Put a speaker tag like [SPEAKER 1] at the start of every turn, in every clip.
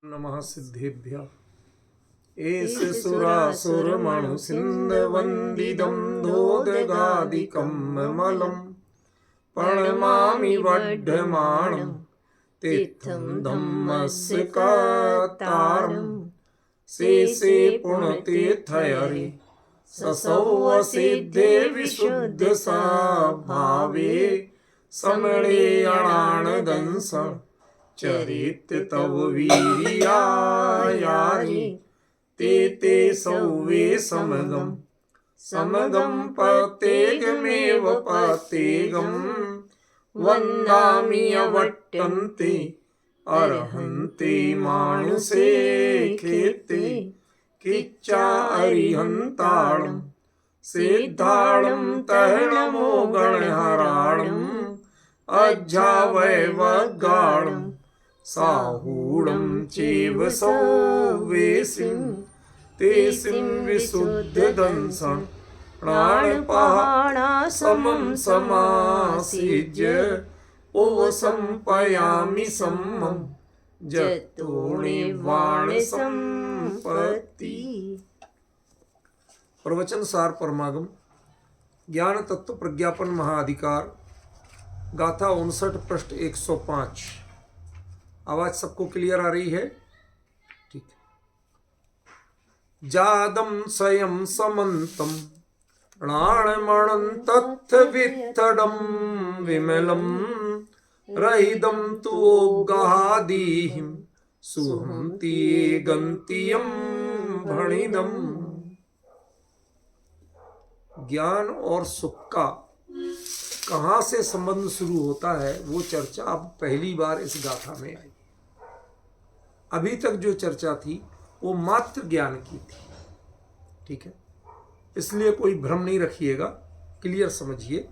[SPEAKER 1] नमः सिद्धेभ्यः। एष सुरासुरमणुसिन्धवन्दितं धोदगादिकं मलं प्रणमामि वड्ढमाणं तीर्थं धम्मस्य कर्तारं। शेषे पुण्यतीर्थहरि ससौवसिद्धे विशुद्धस्वभावे समणे अणानदंस चरित तव वीर्यायानि ते सौवे समगम पतेगमेव पतेगं वन्दामि अवट्टन्ते अर्हन्ते मानुषे खेते किच्चा अरिहन्ताणं सिद्धाणं तरणमो गणहराणम् अज्जावैवगाणं साहूढं चैव सौवेसिं तेसिं विशुद्धदंसं प्राणपाणा समं समासिज्य ओवसंपयामि सम्मं जतो निर्वाण संपत्ति। प्रवचन सार परमागम ज्ञान तत्व प्रज्ञापन महाअधिकार गाथा 59 पृष्ठ 105। आवाज सबको क्लियर आ रही है? ठीक है। जादम स्वयं समंतम प्राणमणं तत्थ वित्तडं विमलम रहिदं तु गादीहिं सुहंति गंतियं भणिदम। ज्ञान और सुख का कहाँ से संबंध शुरू होता है वो चर्चा अब पहली बार इस गाथा में आई। अभी तक जो चर्चा थी वो मात्र ज्ञान की थी। ठीक है, इसलिए कोई भ्रम नहीं रखिएगा, क्लियर समझिए।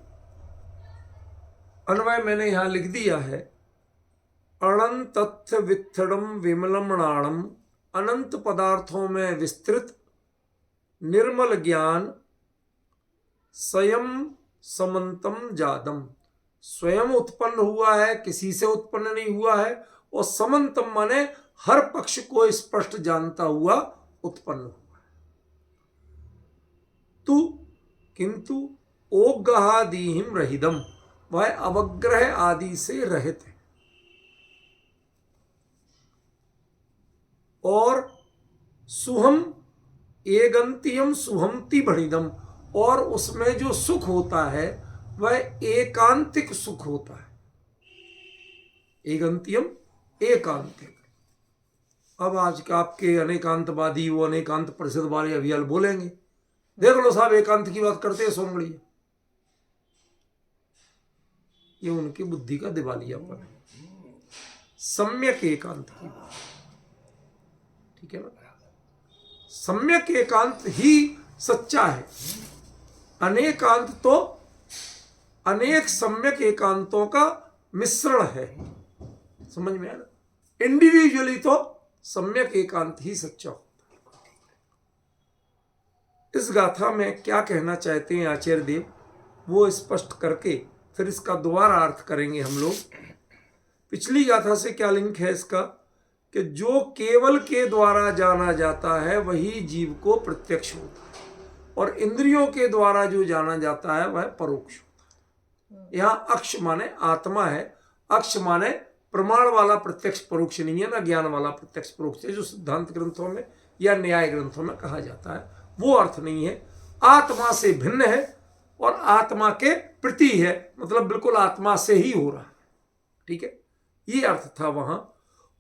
[SPEAKER 1] अन्वय मैंने यहां लिख दिया है। अनंत तथ्य वित्थडम विमलमणाणम, अनंत पदार्थों में विस्तृत निर्मल ज्ञान, स्वयं समंतम जादम, स्वयं उत्पन्न हुआ है, किसी से उत्पन्न नहीं हुआ है। और समंतम माने हर पक्ष को स्पष्ट जानता हुआ उत्पन्न हुआ है। तू किंतु ओगहादीहिम रहिदम, वह अवग्रह आदि से रहित है। और सुहम एगंतियम सुहमति भणिदम, और उसमें जो सुख होता है वह एकांतिक सुख होता है। एगंतियम एकांतिक। अब आज का आपके अनेकांतवादी वो अनेकांत परिषद वाले अभियान बोलेंगे, देख लो साहब एकांत की बात करते हैं सोमड़ी। ये उनकी बुद्धि का दिवालियापन है। सम्यक एकांत की बात, ठीक है ना? सम्यक एकांत ही सच्चा है। अनेकांत तो अनेक सम्यक एकांतों का मिश्रण है। समझ में आया ना? इंडिविजुअली तो सम्यक एकांत ही सच्चा होता है। इस गाथा में क्या कहना चाहते हैं आचार्य देव वो स्पष्ट करके फिर इसका दोबारा अर्थ करेंगे हम लोग। पिछली गाथा से क्या लिंक है इसका कि जो केवल के द्वारा जाना जाता है वही जीव को प्रत्यक्ष होता है, और इंद्रियों के द्वारा जो जाना जाता है वह परोक्ष होता है। यहाँ अक्ष माने आत्मा है, अक्ष माने प्रमाण वाला प्रत्यक्ष परोक्ष नहीं है ना, ज्ञान वाला प्रत्यक्ष परोक्ष है जो सिद्धांत ग्रंथों में या न्याय ग्रंथों में कहा जाता है। वो अर्थ नहीं है। आत्मा से भिन्न है और आत्मा के प्रति है, मतलब बिल्कुल आत्मा से ही हो रहा है। ठीक है, ये अर्थ था वहां।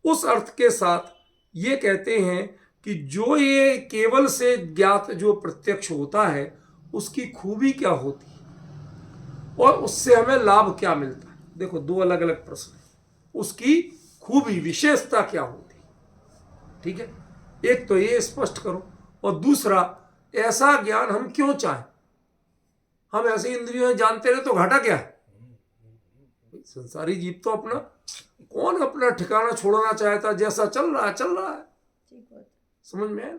[SPEAKER 1] उस अर्थ के साथ ये कहते हैं कि जो ये केवल से ज्ञात जो प्रत्यक्ष होता है उसकी खूबी क्या होती है और उससे हमें लाभ क्या मिलता है। देखो दो अलग अलग प्रश्न है। उसकी खूबी विशेषता क्या होती है, ठीक है, एक तो ये स्पष्ट करो। और दूसरा, ऐसा ज्ञान हम क्यों चाहें? हम ऐसे इंद्रियों जानते रहे तो घाटा क्या है? संसारी जीव तो अपना कौन अपना ठिकाना छोड़ना चाहता? जैसा चल रहा है चल रहा है। समझ में आया?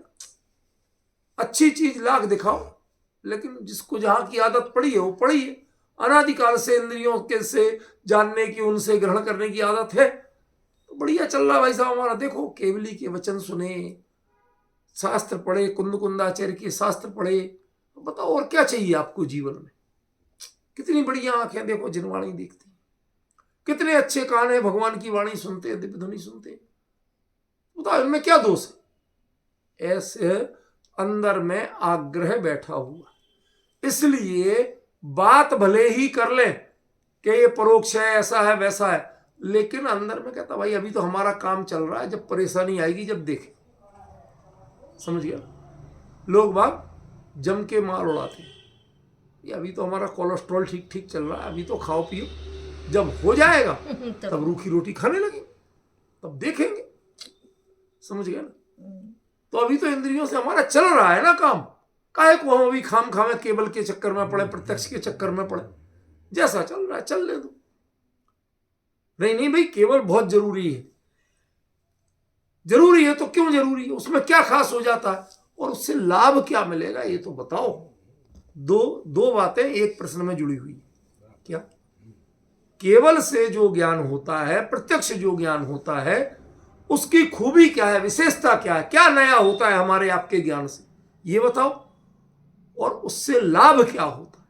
[SPEAKER 1] अच्छी चीज लाख दिखाओ, लेकिन जिसको जहां की आदत पड़ी है वो पड़ी है। अनादिकाल से इंद्रियों के से जानने की, उनसे ग्रहण करने की आदत है, तो बढ़िया चल रहा भाई साहब हमारा, देखो केवली के वचन सुने, शास्त्र पढ़े, कुंद कुंदाचार्य के शास्त्र पढ़े, तो बताओ और क्या चाहिए आपको जीवन में। कितनी बढ़िया आंखें देखो जिनवाणी देखती, कितने अच्छे कान है, भगवान की वाणी सुनते हैं, दिव्य ध्वनि सुनते हैं, बताओ इनमें क्या दोष है। ऐसे अंदर में आग्रह बैठा हुआ, इसलिए बात भले ही कर ले कि ये परोक्ष है, ऐसा है वैसा है, लेकिन अंदर में कहता भाई अभी तो हमारा काम चल रहा है, जब परेशानी आएगी जब देखे। समझ गया। लोग बाग जम के मार उड़ाते हैं, ये अभी तो हमारा कोलेस्ट्रॉल ठीक ठीक चल रहा है, अभी तो खाओ पियो, जब हो जाएगा तब रूखी रोटी खाने लगे, तब देखेंगे। समझ गया ना। तो अभी तो इंद्रियों से हमारा चल रहा है ना काम, काहे को हम अभी खाम खामे केवल के चक्कर में पड़े, प्रत्यक्ष के चक्कर में पड़े। जैसा चल रहा है चल ले दो। नहीं नहीं भाई केवल बहुत जरूरी है, जरूरी है तो क्यों जरूरी है, उसमें क्या खास हो जाता है और उससे लाभ क्या मिलेगा ये तो बताओ। दो बातें एक प्रश्न में जुड़ी हुई। क्या केवल से जो ज्ञान होता है, प्रत्यक्ष जो ज्ञान होता है, उसकी खूबी क्या है, विशेषता क्या है, क्या नया होता है हमारे आपके ज्ञान से, ये बताओ। और उससे लाभ क्या होता है।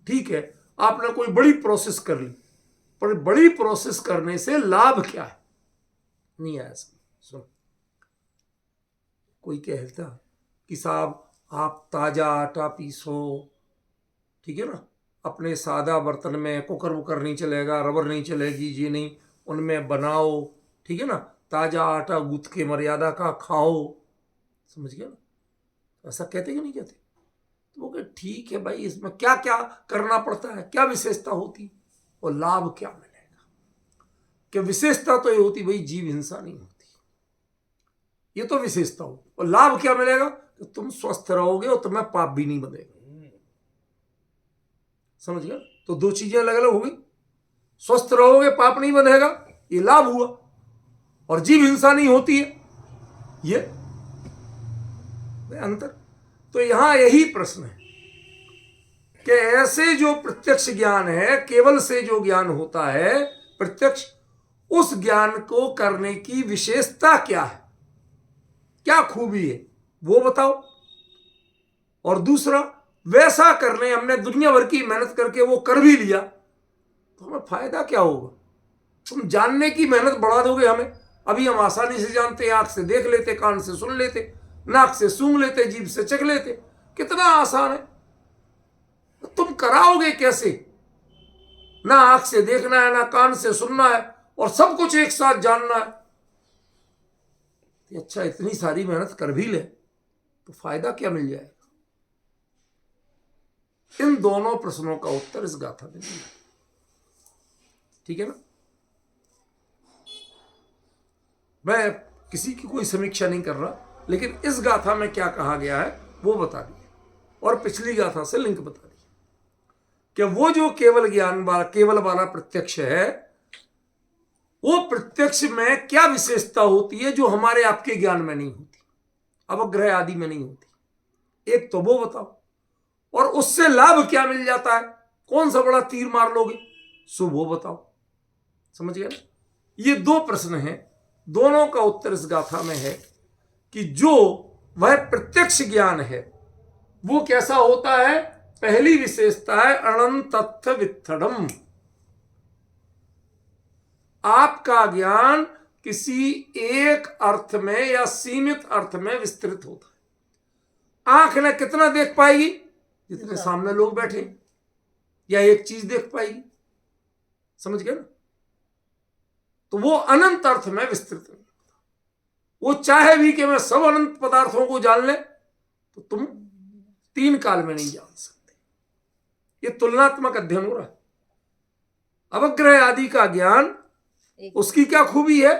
[SPEAKER 1] ठीक है आपने कोई बड़ी प्रोसेस कर ली, पर बड़ी प्रोसेस करने से लाभ क्या है, नहीं आया समझ। सुन, कोई कहता कि साहब आप ताजा आटा पीसो, ठीक है ना, अपने सादा बर्तन में, कुकर वुकर नहीं चलेगा, रबर नहीं चलेगी, ये नहीं, उनमें बनाओ, ठीक है ना, ताजा आटा गूंथ के मर्यादा का खाओ। समझ गया ना। ऐसा कहते कि नहीं कहते। तो वो कहते ठीक है भाई, इसमें क्या क्या करना पड़ता है, क्या विशेषता होती और लाभ क्या मिलेगा। कि विशेषता तो ये होती भाई जीव हिंसा नहीं होती, ये तो विशेषता हो। और लाभ क्या मिलेगा कि तुम स्वस्थ रहोगे और तुम्हें पाप भी नहीं बनेगा। समझ गया। तो दो चीजें अलग अलग हो गई, स्वस्थ रहोगे पाप नहीं बनेगा, ये लाभ हुआ, और जीव हिंसा नहीं होती है, ये अंतर। तो यहां यही प्रश्न है कि ऐसे जो प्रत्यक्ष ज्ञान है, केवल से जो ज्ञान होता है प्रत्यक्ष, उस ज्ञान को करने की विशेषता क्या है, क्या खूबी है वो बताओ। और दूसरा, वैसा करने हमने दुनिया भर की मेहनत करके वो कर भी लिया तो हमें फायदा क्या होगा। तुम जानने की मेहनत बढ़ा दोगे हमें। अभी हम आसानी से जानते, आंख से देख लेते, कान से सुन लेते, नाक से सूंघ लेते, जीभ से चख लेते, कितना आसान है। तुम कराओगे कैसे। ना आंख से देखना है, ना कान से सुनना है, और सब कुछ एक साथ जानना है। अच्छा इतनी सारी मेहनत कर भी ले तो फायदा क्या मिल जाएगा। इन दोनों प्रश्नों का उत्तर इस गाथा में दिया। ठीक है ना। मैं किसी की कोई समीक्षा नहीं कर रहा, लेकिन इस गाथा में क्या कहा गया है वो बता दिया, और पिछली गाथा से लिंक बता दिया कि वो जो केवल ज्ञान वाला, केवल वाला प्रत्यक्ष है, वो प्रत्यक्ष में क्या विशेषता होती है जो हमारे आपके ज्ञान में नहीं होती, अवग्रह आदि में नहीं होती। एक तो वो बताओ, और उससे लाभ क्या मिल जाता है, कौन सा बड़ा तीर मार लोगे, सो वो बताओ। समझ गया ना। ये दो प्रश्न हैं, दोनों का उत्तर इस गाथा में है कि जो वह प्रत्यक्ष ज्ञान है वो कैसा होता है। पहली विशेषता है अनंत वित्थडम, आपका ज्ञान किसी एक अर्थ में या सीमित अर्थ में विस्तृत होता है। आंख ने कितना देख पाएगी, जितने सामने लोग बैठे, या एक चीज देख पाएगी। समझ गए ना। तो वो अनंत अर्थ में विस्तृत नहीं। वो चाहे भी कि मैं सब अनंत पदार्थों को जान ले, तो तुम 3 काल में नहीं जान सकते। ये तुलनात्मक अध्ययन हो रहा है। अवग्रह आदि का ज्ञान, उसकी क्या खूबी है,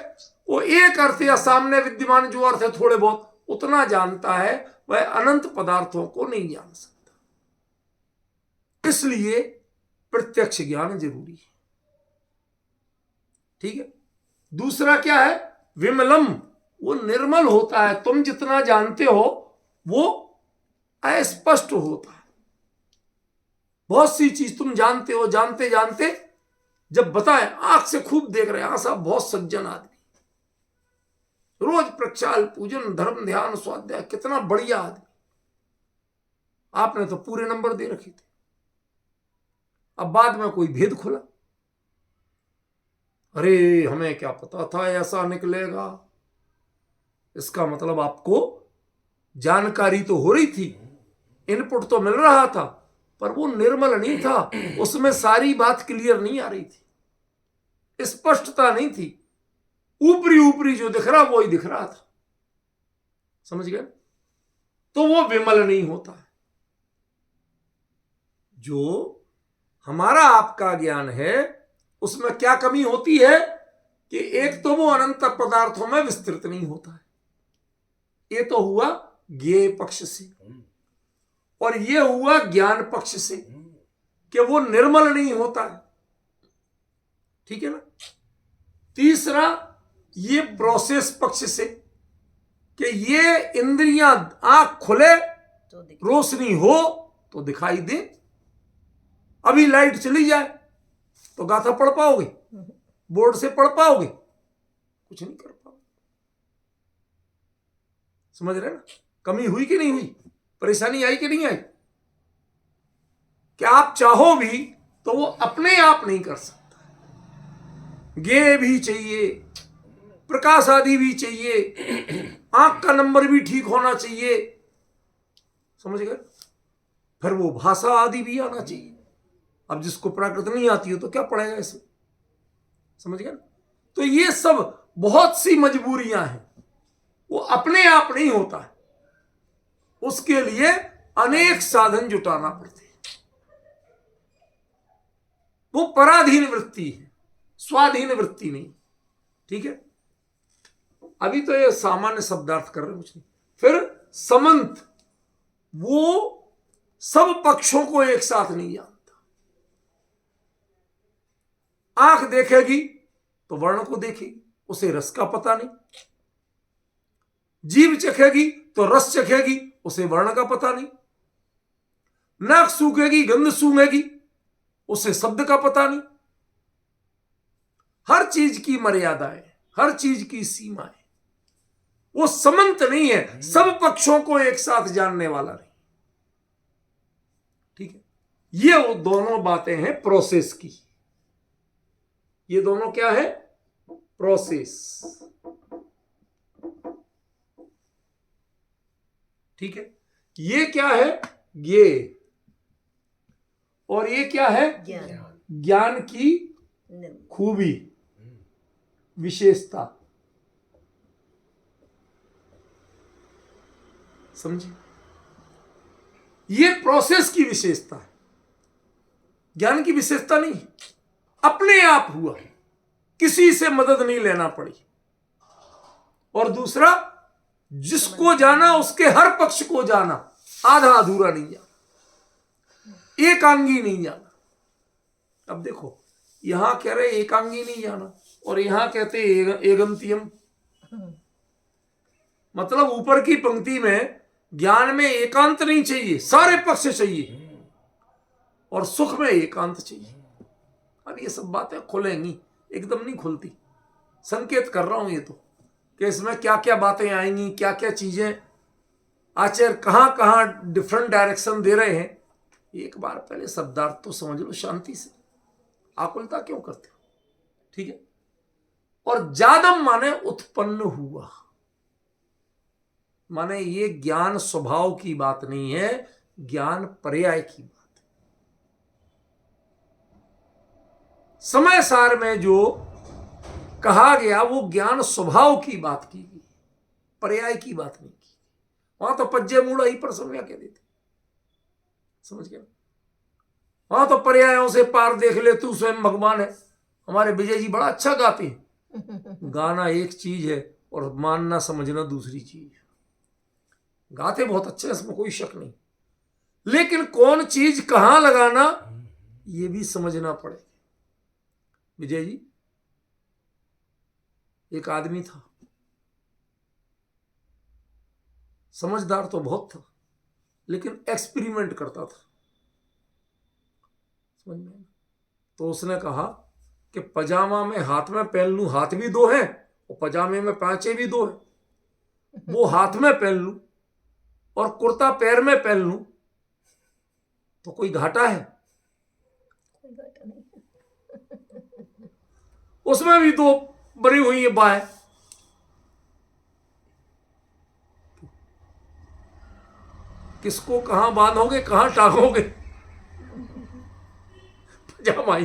[SPEAKER 1] वो एक अर्थ या सामने विद्यमान जो अर्थ है थोड़े बहुत उतना जानता है, वह अनंत पदार्थों को नहीं जान सकता। इसलिए प्रत्यक्ष ज्ञान जरूरी है। ठीक है। दूसरा क्या है, विमलम, वो निर्मल होता है। तुम जितना जानते हो वो अस्पष्ट होता है। बहुत सी चीज तुम जानते हो, जानते जानते जब बताएं, आंख से खूब देख रहे हैं, हाँ साहब बहुत सज्जन आदमी, रोज प्रक्षाल, पूजन, धर्म, ध्यान, स्वाध्याय, कितना बढ़िया आदमी। आपने तो पूरे नंबर दे रखे थे, अब बाद में कोई भेद खुला, अरे हमें क्या पता था ऐसा निकलेगा। इसका मतलब आपको जानकारी तो हो रही थी, इनपुट तो मिल रहा था, पर वो निर्मल नहीं था, उसमें सारी बात क्लियर नहीं आ रही थी, स्पष्टता नहीं थी, ऊपरी ऊपरी जो दिख रहा वो ही दिख रहा था। समझ गए? तो वो विमल नहीं होता है। जो हमारा आपका ज्ञान है उसमें क्या कमी होती है कि एक तो वो अनंत पदार्थों में विस्तृत नहीं होता है, ये तो हुआ ज्ञेय पक्ष से, और ये हुआ ज्ञान पक्ष से कि वो निर्मल नहीं होता है। ठीक है ना? तीसरा ये प्रोसेस पक्ष से कि ये इंद्रियां, आंख खुले रोशनी हो तो दिखाई दे। अभी लाइट चली जाए तो गाथा पढ़ पाओगे? बोर्ड से पढ़ पाओगे? कुछ नहीं कर पाओगे। समझ रहे ना? कमी हुई कि नहीं हुई? परेशानी आई कि नहीं आई? कि आप चाहो भी तो वो अपने आप नहीं कर सकता, गे भी चाहिए, प्रकाश आदि भी चाहिए, आंख का नंबर भी ठीक होना चाहिए। समझ गए? फिर वो भाषा आदि भी आना चाहिए। अब जिसको प्राकृत नहीं आती हो तो क्या पढ़ेगा इसे? समझ गए? तो ये सब बहुत सी मजबूरियां हैं, वो अपने आप नहीं होता है, उसके लिए अनेक साधन जुटाना पड़ते हैं। वो पराधीन वृत्ति है, स्वाधीन वृत्ति नहीं। ठीक है? अभी तो ये सामान्य शब्दार्थ कर रहे हैं, कुछ नहीं। फिर समंत, वो सब पक्षों को एक साथ नहीं जानता। आंख देखेगी तो वर्ण को देखेगी, उसे रस का पता नहीं। जीभ चखेगी तो रस चखेगी, उसे वर्ण का पता नहीं। नाक सूंघेगी, गंध सूंघेगी, उसे शब्द का पता नहीं। हर चीज की मर्यादा है, हर चीज की सीमा है। वो समंत नहीं है, सब पक्षों को एक साथ जानने वाला नहीं। ठीक है? ये वो दोनों बातें हैं प्रोसेस की। ये दोनों क्या है? प्रोसेस। ठीक है? ये क्या है? ये। और ये क्या है? ज्ञान की खूबी, विशेषता। समझे? ये प्रोसेस की विशेषता है, ज्ञान की विशेषता नहीं। अपने आप हुआ, किसी से मदद नहीं लेना पड़ी। और दूसरा, जिसको जाना उसके हर पक्ष को जाना, आधा अधूरा नहीं जाना, एकांगी नहीं जाना। अब देखो, यहां कह रहे एकांगी नहीं जाना और यहां कहते एगंतियम। मतलब ऊपर की पंक्ति में ज्ञान में एकांत नहीं चाहिए, सारे पक्ष चाहिए, और सुख में एकांत चाहिए। अब ये सब बातें खुलेंगी, एकदम नहीं खुलती। संकेत कर रहा हूं ये तो, कि इसमें क्या क्या बातें आएंगी, क्या क्या चीजें आचार्य कहां कहां डिफरेंट डायरेक्शन दे रहे हैं। एक बार पहले शब्दार्थ तो समझ लो शांति से, आकुलता क्यों करते हो? ठीक है? और जादम माने उत्पन्न हुआ, माने ये ज्ञान स्वभाव की बात नहीं है, ज्ञान पर्याय की बात है। समय सार में जो कहा गया वो ज्ञान स्वभाव की बात की गई, पर्याय की बात नहीं की। वहां तो पज्जे मूड़ा ही पर संज्ञा कह देते। समझ गया? वहां तो पर्यायों से पार देख ले तू स्वयं भगवान है। हमारे विजय जी बड़ा अच्छा गाते हैं। गाना एक चीज है और मानना समझना दूसरी चीज है। गाते बहुत अच्छे, इसमें कोई शक नहीं, लेकिन कौन चीज कहां लगाना ये भी समझना पड़ेगा। विजय जी, एक आदमी था, समझदार तो बहुत था, लेकिन एक्सपेरिमेंट करता था। समझ में? तो उसने कहा कि पजामा में हाथ में पहन लूं, हाथ भी दो हैं और पजामे में पांचे भी दो हैं, वो हाथ में पहन लूं और कुर्ता पैर में पहन लूं तो कोई घाटा है?
[SPEAKER 2] कोई घाटा नहीं।
[SPEAKER 1] उसमें भी दो बनी हुई है बाहें, किसको कहां बांधोगे, कहां टांगोगे? पजामा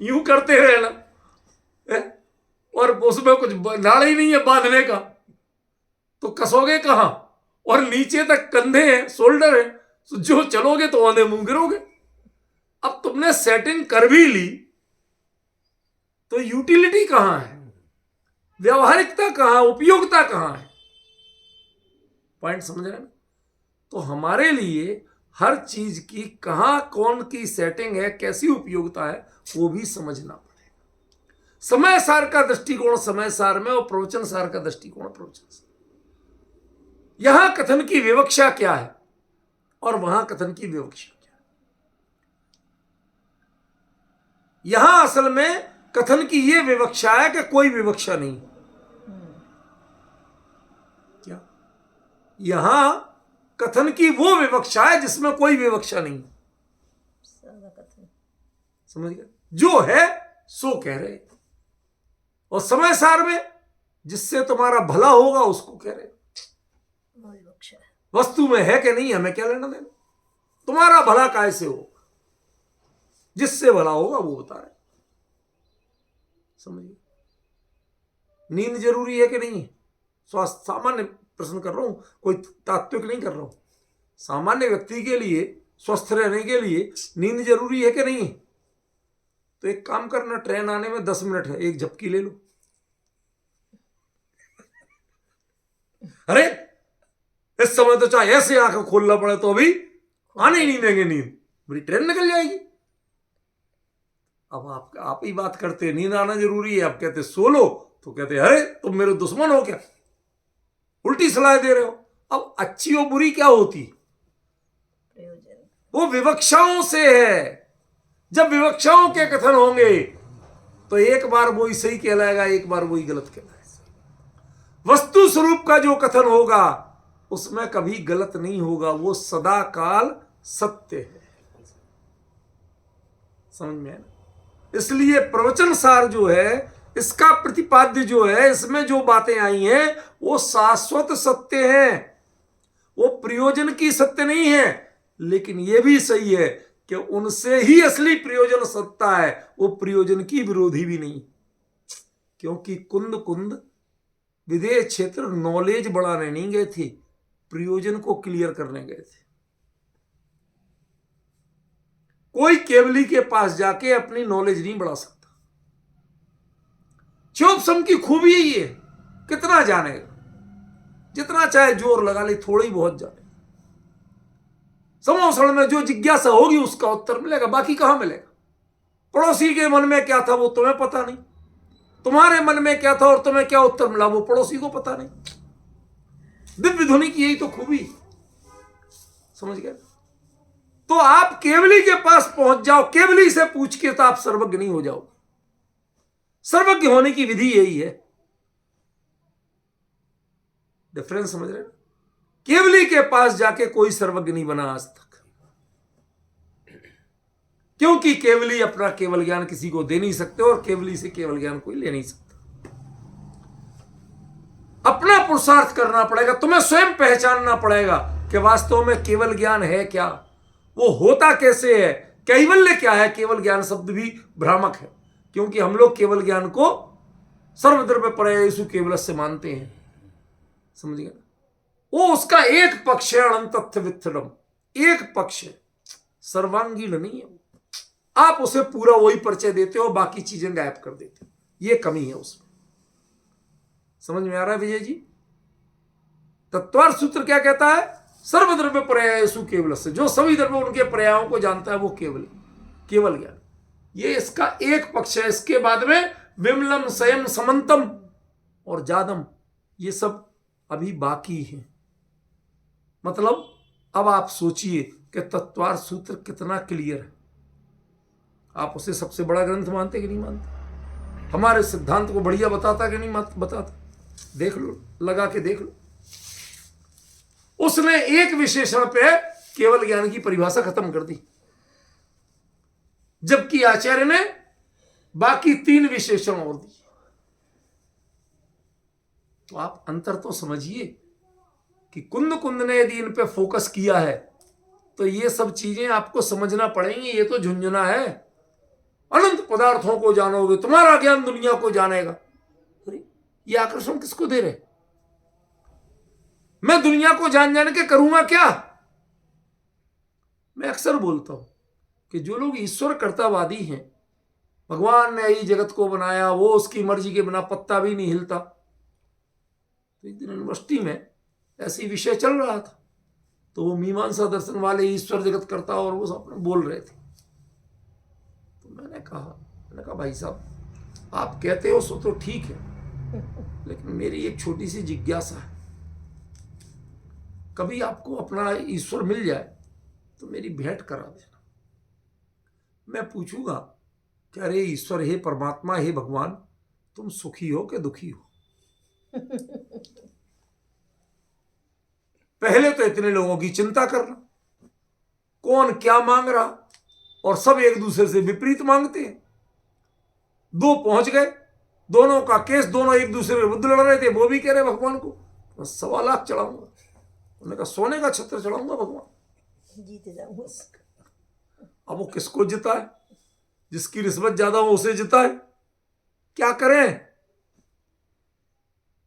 [SPEAKER 1] यूं करते रहना है? और उसमें कुछ नाड़ ही नहीं है बांधने का, तो कसोगे कहां? और नीचे तक कंधे हैं, शोल्डर है, तो जो चलोगे तो आधे मुंह गिरोगे। अब तुमने सेटिंग कर भी ली तो यूटिलिटी कहां है, व्यवहारिकता कहां, उपयोगिता कहां है? पॉइंट समझ रहे हैं? तो हमारे लिए हर चीज की कहां कौन की सेटिंग है, कैसी उपयोगिता है, वो भी समझना पड़ेगा। समय सार का दृष्टिकोण समय सार में और प्रवचन सार का दृष्टिकोण प्रवचन सार। यहां कथन की विवक्षा क्या है और वहां कथन की विवक्षा क्या है? यहां असल में कथन की यह विवक्षा है कि कोई विवक्षा नहीं। क्या? यहां कथन की वो विवक्षा है जिसमें कोई विवक्षा नहीं।
[SPEAKER 2] सादा कथन।
[SPEAKER 1] समझ गए? जो है सो कह रहे। और समय सार में जिससे तुम्हारा भला होगा उसको कह रहे।
[SPEAKER 2] विवक्षा है।
[SPEAKER 1] वस्तु में है कि नहीं हमें क्या लेना देना, तुम्हारा भला कैसे होगा, जिससे भला होगा वो बता रहे। समझिए? नींद जरूरी है कि नहीं है? स्वास्थ्य सामान्य प्रश्न कर रहा हूं, कोई तात्विक नहीं कर रहा हूं। सामान्य व्यक्ति के लिए स्वस्थ रहने के लिए नींद जरूरी है कि नहीं है? तो एक काम करना, ट्रेन आने में 10 मिनट है, एक झपकी ले लो। अरे इस समय तो चाहे ऐसे आंखें खोलना पड़े तो अभी आने ही नहीं देंगे नींद, मेरी ट्रेन निकल जाएगी। अब आप ही बात करते नींद आना जरूरी है, आप कहते सो लो, तो कहते अरे तुम मेरे दुश्मन हो क्या, उल्टी सलाह दे रहे हो। अब अच्छी और बुरी क्या होती?
[SPEAKER 2] प्रयोजन।
[SPEAKER 1] वो विवक्षाओं से है। जब विवक्षाओं के कथन होंगे तो एक बार वही सही कहलाएगा, एक बार वही गलत कहलाएगा। वस्तु स्वरूप का जो कथन होगा उसमें कभी गलत नहीं होगा, वो सदा काल सत्य है। समझ में है ना? इसलिए प्रवचन सार जो है, इसका प्रतिपाद्य जो है, इसमें जो बातें आई हैं वो शाश्वत सत्य हैं, वो प्रयोजन की सत्य नहीं है। लेकिन यह भी सही है कि उनसे ही असली प्रयोजन सत्ता है, वो प्रयोजन की विरोधी भी नहीं। क्योंकि कुंद कुंद विदेह क्षेत्र नॉलेज बढ़ाने नहीं गए थे, प्रयोजन को क्लियर करने गए थे। कोई केवली के पास जाके अपनी नॉलेज नहीं बढ़ा सकता। चोपसम की खूबी यही है, कितना जानेगा, जितना चाहे जोर लगा ले, थोड़ी बहुत जाने। समोसण में जो जिज्ञासा होगी उसका उत्तर मिलेगा, बाकी कहां मिलेगा? पड़ोसी के मन में क्या था वो तुम्हें पता नहीं, तुम्हारे मन में क्या था और तुम्हें क्या उत्तर मिला वो पड़ोसी को पता नहीं। दिव्य ध्वनि की यही तो खूबी। समझ गए? तो आप केवली के पास पहुंच जाओ, केवली से पूछ के तो आप सर्वज्ञ नहीं हो जाओ। सर्वज्ञ होने की विधि यही है। डिफरेंस समझ रहे हैं? केवली के पास जाके कोई सर्वज्ञ नहीं बना आज तक, क्योंकि केवली अपना केवल ज्ञान किसी को दे नहीं सकते और केवली से केवल ज्ञान कोई ले नहीं सकता। अपना पुरुषार्थ करना पड़ेगा, तुम्हें स्वयं पहचानना पड़ेगा कि वास्तव में केवल ज्ञान है क्या, वो होता कैसे है, कैवल्य क्या है। केवल ज्ञान शब्द भी भ्रामक है, क्योंकि हम लोग केवल ज्ञान को सर्वद्रव्य परयेषु केवलस्य मानते हैं। समझ गए? वो उसका एक पक्ष है, अनंतत्व वित्थडम, एक पक्ष है, सर्वांगीण नहीं है। आप उसे पूरा वही परिचय देते हो, बाकी चीजें गायब कर देते हो, ये कमी है उसमें। समझ में आ रहा है विजय जी? तत्वार्थ सूत्र क्या कहता है? सर्वद्रव्य पर्यायेषु केवलस्य, जो सभी द्रव्य उनके पर्यायों को जानता है वो केवल ज्ञान। ये इसका एक पक्ष है। इसके बाद में विमलम स्वयं समंतम और जादम, ये सब अभी बाकी है। मतलब अब आप सोचिए कि तत्वार्थ सूत्र कितना क्लियर है। आप उसे सबसे बड़ा ग्रंथ मानते कि नहीं मानते? हमारे सिद्धांत को बढ़िया बताता कि नहीं बताता? देख लो, लगा के देख लो। उसने एक विशेषण पे केवल ज्ञान की परिभाषा खत्म कर दी, जबकि आचार्य ने बाकी 3 विशेषण और दिए। तो आप अंतर तो समझिए कि कुंद ने यदि इन पे फोकस किया है तो ये सब चीजें आपको समझना पड़ेंगी। ये तो झुंझुना है, अनंत पदार्थों को जानोगे, तुम्हारा ज्ञान दुनिया को जानेगा। ये आकर्षण किसको दे रहे? मैं दुनिया को जान के करूंगा क्या? मैं अक्सर बोलता हूं कि जो लोग ईश्वर कर्तावादी हैं, भगवान ने ही जगत को बनाया, वो उसकी मर्जी के बिना पत्ता भी नहीं हिलता। तो एक दिन यूनिवर्सिटी में ऐसी विषय चल रहा था, तो वो मीमांसा दर्शन वाले ईश्वर जगत कर्ता और वो सब बोल रहे थे। तो मैंने कहा भाई साहब, आप कहते हो सो तो ठीक है, लेकिन मेरी एक छोटी सी जिज्ञासा है। कभी आपको अपना ईश्वर मिल जाए तो मेरी भेंट करा देना। मैं पूछूंगा कि अरे ईश्वर, हे परमात्मा, हे भगवान, तुम सुखी हो कि दुखी हो? पहले तो इतने लोगों की चिंता करना, कौन क्या मांग रहा, और सब एक दूसरे से विपरीत मांगते हैं। 2 पहुंच गए, दोनों का केस, दोनों एक दूसरे के विरुद्ध लड़ रहे थे। वो भी कह रहे भगवान को मैं 1.25 लाख चढ़ाऊंगा, उन्होंने कहा सोने का छत्र चढ़ाऊंगा भगवान,
[SPEAKER 2] जीत जाऊंगा।
[SPEAKER 1] अब वो किसको जिताए? जिसकी रिश्वत ज्यादा हो उसे जिताए। क्या करें?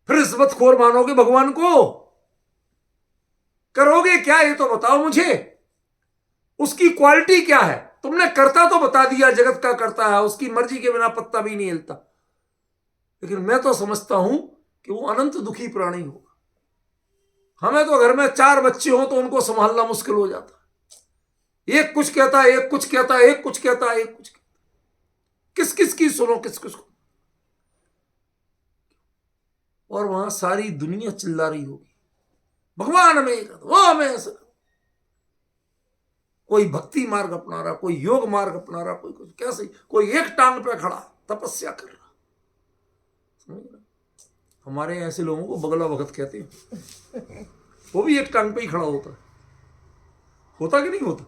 [SPEAKER 1] फिर रिश्वतखोर मानोगे भगवान को? करोगे क्या ये तो बताओ मुझे। उसकी क्वालिटी क्या है? तुमने करता तो बता दिया, जगत का करता है, उसकी मर्जी के बिना पत्ता भी नहीं हिलता, लेकिन मैं तो समझता हूं कि वो अनंत दुखी प्राणी होगा। हमें तो घर में 4 बच्चे हो तो उनको संभालना मुश्किल हो जाता है। एक कुछ कहता है, एक कुछ कहता है, एक कुछ कहता है, एक कुछ कहता है। किस किस की सुनो, किस किस को? और वहां सारी दुनिया चिल्ला रही होगी, भगवान हमें वो हमें ऐसा। कोई भक्ति मार्ग अपना रहा, कोई योग मार्ग अपना रहा, कोई कुछ कैसे, कोई एक टांग पे खड़ा तपस्या कर रहा। समझ रहा? हमारे ऐसे लोगों को बगला भगत कहते हैं। वो भी एक टांग पे ही खड़ा होता कि नहीं होता?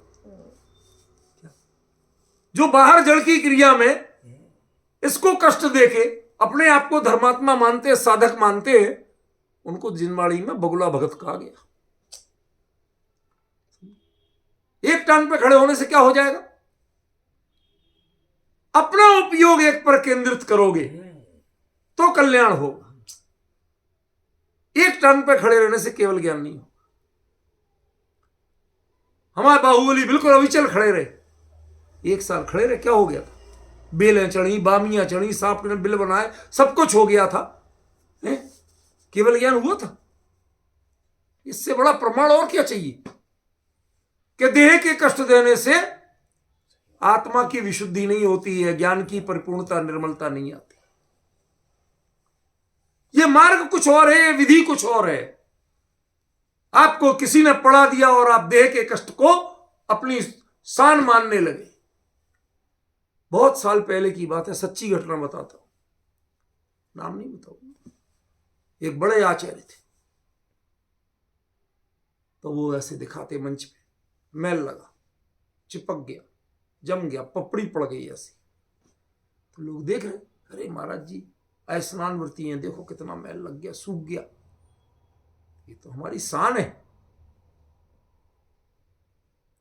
[SPEAKER 1] जो बाहर जड़ की क्रिया में इसको कष्ट देके अपने आप को धर्मात्मा मानते हैं, साधक मानते हैं, उनको जिनवाड़ी में बगुला भगत कहा गया। एक टांग पे खड़े होने से क्या हो जाएगा? अपना उपयोग एक पर केंद्रित करोगे तो कल्याण होगा। एक टांग पे खड़े रहने से केवल ज्ञान नहीं होगा। हमारे बाहुबली बिल्कुल अविचल खड़े रहे, 1 साल खड़े रहे, क्या हो गया था? बेलें चढ़ी, बामियां चढ़ी, सांप ने बिल बनाए, सब कुछ हो गया था, केवल ज्ञान हुआ था। इससे बड़ा प्रमाण और क्या चाहिए कि देह के कष्ट देने से आत्मा की विशुद्धि नहीं होती है, ज्ञान की परिपूर्णता, निर्मलता नहीं आती। यह मार्ग कुछ और है, यह विधि कुछ और है। आपको किसी ने पढ़ा दिया और आप देह के कष्ट को अपनी शान मानने लगे। बहुत साल पहले की बात है, सच्ची घटना बताता हूं, नाम नहीं बताऊंगा। एक बड़े आचार्य थे, तो वो ऐसे दिखाते मंच पे, मैल लगा, चिपक गया, जम गया, पपड़ी पड़ गई ऐसी। तो लोग देख रहे, अरे महाराज जी स्नान वृत्ति हैं, देखो कितना मैल लग गया, सूख गया, ये तो हमारी शान है।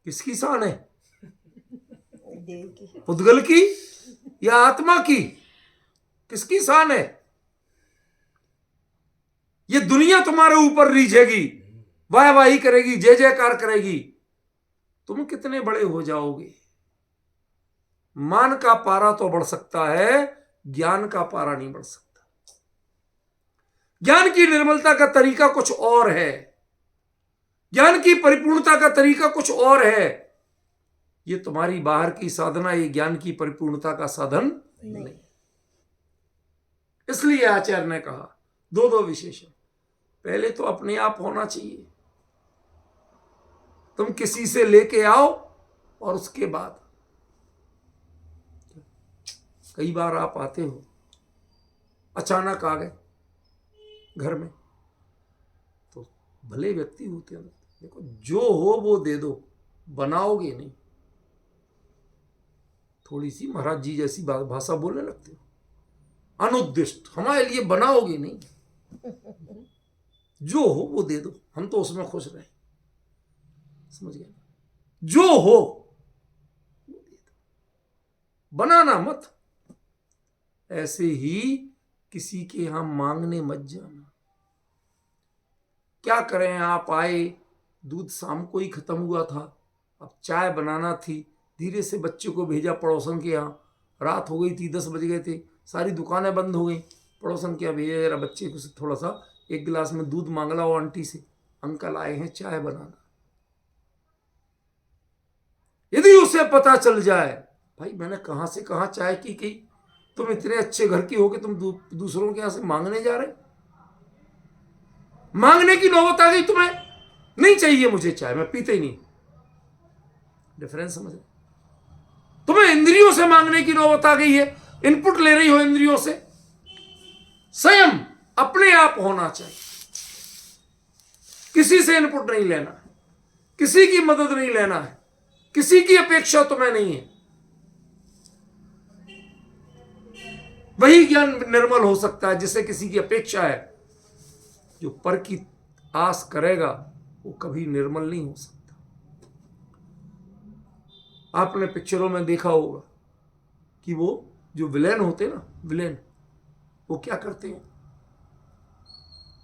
[SPEAKER 1] किसकी शान है? पुद्गल की या आत्मा की? किसकी शान है? ये दुनिया तुम्हारे ऊपर रीझेगी, वाहवाही करेगी, जय जयकार करेगी, तुम कितने बड़े हो जाओगे। मान का पारा तो बढ़ सकता है, ज्ञान का पारा नहीं बढ़ सकता। ज्ञान की निर्मलता का तरीका कुछ और है, ज्ञान की परिपूर्णता का तरीका कुछ और है। ये तुम्हारी बाहर की साधना, ये ज्ञान की परिपूर्णता का साधन नहीं। इसलिए आचार्य ने कहा 2 विशेषण। पहले तो अपने आप होना चाहिए, तुम किसी से लेके आओ, और उसके बाद कई बार आप आते हो, अचानक आ गए घर में, तो भले व्यक्ति होते हैं। देखो, जो हो वो दे दो, बनाओगे नहीं। थोड़ी सी महाराज जी जैसी भाषा बोलने लगते हो, अनुद्दिष्ट, हमारे लिए बनाओगे नहीं। जो हो वो दे दो, हम तो उसमें खुश रहे। समझ गए? जो हो वो दे दो, बनाना मत। ऐसे ही किसी के यहां मांगने मत जाना। क्या करें, आप आए, दूध शाम को ही खत्म हुआ था, अब चाय बनाना थी, धीरे से बच्चे को भेजा पड़ोसन के यहाँ। रात हो गई थी, 10 बज गए थे, सारी दुकानें बंद हो गई। पड़ोसन के यहाँ भेजा, जरा बच्चे को थोड़ा सा एक गिलास में दूध मांग लाओ आंटी से, अंकल आए हैं चाय बनाना। यदि उसे पता चल जाए, भाई मैंने कहां से कहां चाय की, तुम इतने अच्छे घर की हो कि तुम दूसरों के यहां से मांगने जा रहे, मांगने की नौबत आ गई तुम्हें, नहीं चाहिए मुझे चाय, मैं पीते ही नहीं। डिफरेंस समझ? तुम्हें इंद्रियों से मांगने की नौबत आ गई है, इनपुट ले रही हो इंद्रियों से। स्वयं अपने आप होना चाहिए, किसी से इनपुट नहीं लेना है, किसी की मदद नहीं लेना है, किसी की अपेक्षा तुम्हें नहीं है। वही ज्ञान निर्मल हो सकता है जिसे किसी की अपेक्षा है। जो पर की आस करेगा वो कभी निर्मल नहीं हो सकता। आपने पिक्चरों में देखा होगा कि वो जो विलेन होते ना, विलेन, वो क्या करते हैं,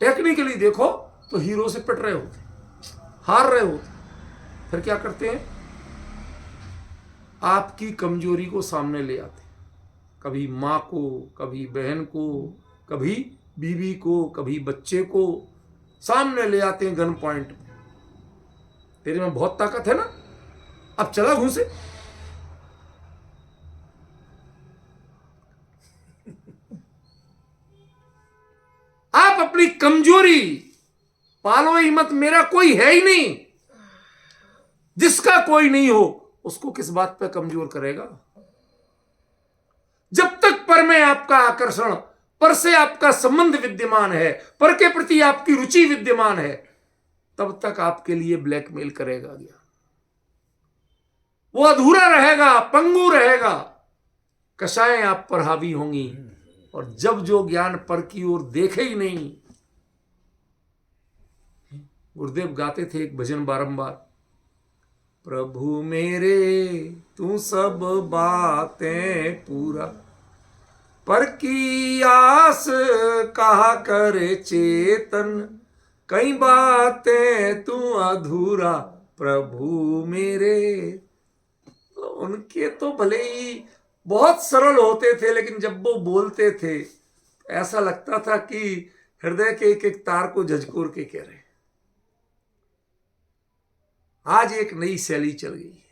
[SPEAKER 1] टेक्निकली देखो तो हीरो से पिट रहे होते, हार रहे होते, फिर क्या करते हैं, आपकी कमजोरी को सामने ले आते, कभी माँ को, कभी बहन को, कभी बीवी को, कभी बच्चे को सामने ले आते हैं गन पॉइंट पे। तेरे में बहुत ताकत है ना, अब चला घूसे। आप अपनी कमजोरी पालो ही मत, मेरा कोई है ही नहीं। जिसका कोई नहीं हो उसको किस बात पे कमजोर करेगा? जब तक पर में आपका आकर्षण, पर से आपका संबंध विद्यमान है, पर के प्रति आपकी रुचि विद्यमान है, तब तक आपके लिए ब्लैकमेल करेगा ज्ञान। वो अधूरा रहेगा, पंगु रहेगा, कषाएं आप पर हावी होंगी। और जब जो ज्ञान पर की ओर देखे ही नहीं, गुरुदेव गाते थे एक भजन बारंबार, प्रभु मेरे तू सब बातें पूरा, पर की आस कहा करे चेतन, कई बातें तू अधूरा प्रभु मेरे। उनके तो भले ही बहुत सरल होते थे, लेकिन जब वो बोलते थे ऐसा लगता था कि हृदय के एक एक तार को झकझोर के कह रहे। आज एक नई शैली चल गई है।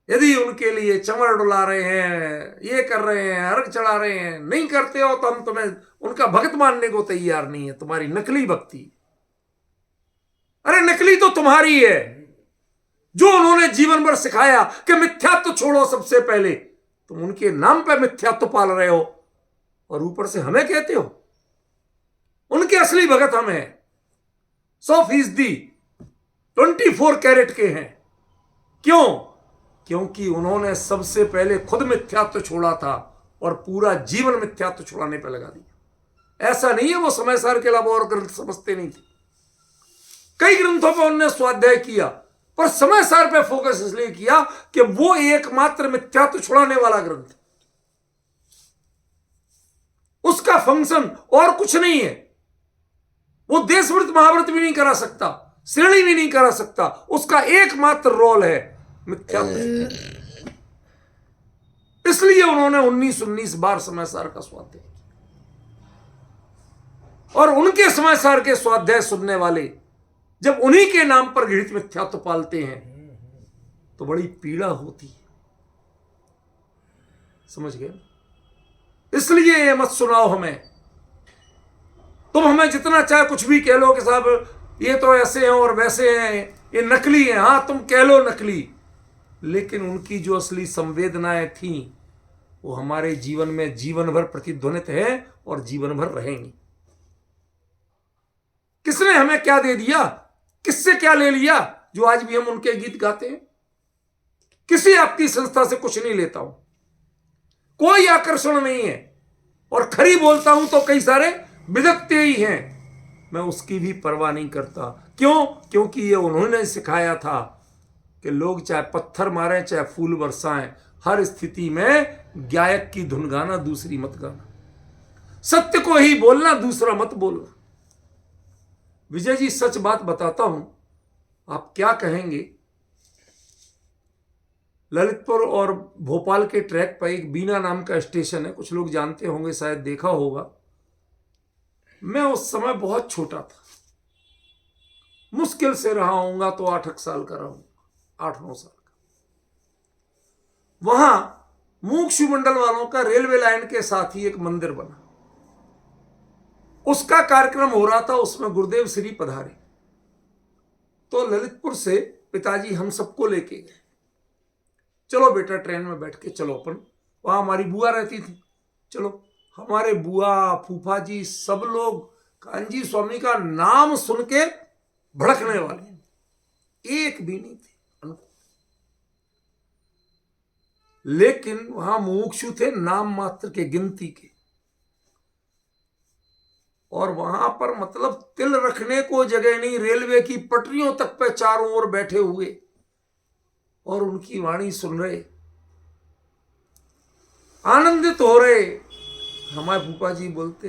[SPEAKER 1] यदि उनके लिए चमर डुला रहे हैं, ये कर रहे हैं, अर्घ चढ़ा रहे हैं, नहीं करते हो तो हम तुम्हें उनका भक्त मानने को तैयार नहीं है, तुम्हारी नकली भक्ति। अरे नकली तो तुम्हारी है, जो उन्होंने जीवन भर सिखाया कि मिथ्यात्व छोड़ो। सबसे पहले तुम उनके नाम पे मिथ्यात्व पाल रहे हो और ऊपर से हमें कहते हो। उनके असली भगत हम हैं, 100% 24 कैरेट के हैं। क्यों? क्योंकि उन्होंने सबसे पहले खुद मिथ्यात्व छोड़ा था और पूरा जीवन मिथ्यात्व छुड़ाने पर लगा दिया। ऐसा नहीं है वो समय सार के अलावा और ग्रंथ समझते नहीं थे। कई ग्रंथों पर उन्होंने स्वाध्याय किया, पर समय सार पे फोकस इसलिए किया कि वो एकमात्र मिथ्यात्व छुड़ाने वाला ग्रंथ, उसका फंक्शन और कुछ नहीं है। वो देशव्रत महाव्रत भी नहीं करा सकता, श्रेणी भी नहीं करा सकता, उसका एकमात्र रोल है मिथ्यात्व। इसलिए उन्होंने 19 बार समय सार का स्वाध्याय किया। और उनके समय सार के स्वाध्याय सुनने वाले जब उन्हीं के नाम पर घृत मिथ्यात्व पालते हैं तो बड़ी पीड़ा होती है। समझ गए? इसलिए ये मत सुनाओ हमें। तुम हमें जितना चाहे कुछ भी कह लो कि साहब ये तो ऐसे हैं और वैसे हैं, ये नकली हैं। हाँ तुम कह लो नकली, लेकिन उनकी जो असली संवेदनाएं थी वो हमारे जीवन में जीवन भर प्रतिध्वनित है और जीवन भर रहेंगी। उसने हमें क्या दे दिया, किससे क्या ले लिया जो आज भी हम उनके गीत गाते हैं? किसी आपकी संस्था से कुछ नहीं लेता हूं, कोई आकर्षण नहीं है, और खरी बोलता हूं तो कई सारे बिदकते ही हैं, मैं उसकी भी परवाह नहीं करता। क्यों? क्योंकि ये उन्होंने सिखाया था कि लोग चाहे पत्थर मारें चाहे फूल बरसाएं, हर स्थिति में गायक की धुन गाना, दूसरी मत गाना, सत्य को ही बोलना, दूसरा मत बोलना। विजय जी सच बात बताता हूं, आप क्या कहेंगे, ललितपुर और भोपाल के ट्रैक पर एक बीना नाम का स्टेशन है, कुछ लोग जानते होंगे, शायद देखा होगा। मैं उस समय बहुत छोटा था, मुश्किल से रहा होऊंगा तो 8 साल का रहूंगा, 8-9 साल का। वहां मुक्षु मंडल वालों का रेलवे लाइन के साथ ही एक मंदिर बना, उसका कार्यक्रम हो रहा था, उसमें गुरुदेव श्री पधारे। तो ललितपुर से पिताजी हम सबको लेके गए, चलो बेटा ट्रेन में बैठ के चलो अपन, वहां हमारी बुआ रहती थी, चलो। हमारे बुआ फूफा जी सब लोग कांजी स्वामी का नाम सुन के भड़कने वाले, एक भी नहीं थे, लेकिन वहां मुमुक्षु थे नाम मात्र के, गिनती के। और वहां पर मतलब तिल रखने को जगह नहीं, रेलवे की पटरियों तक पे चारों ओर बैठे हुए और उनकी वाणी सुन रहे, आनंदित हो रहे। हमारे फूफा जी बोलते,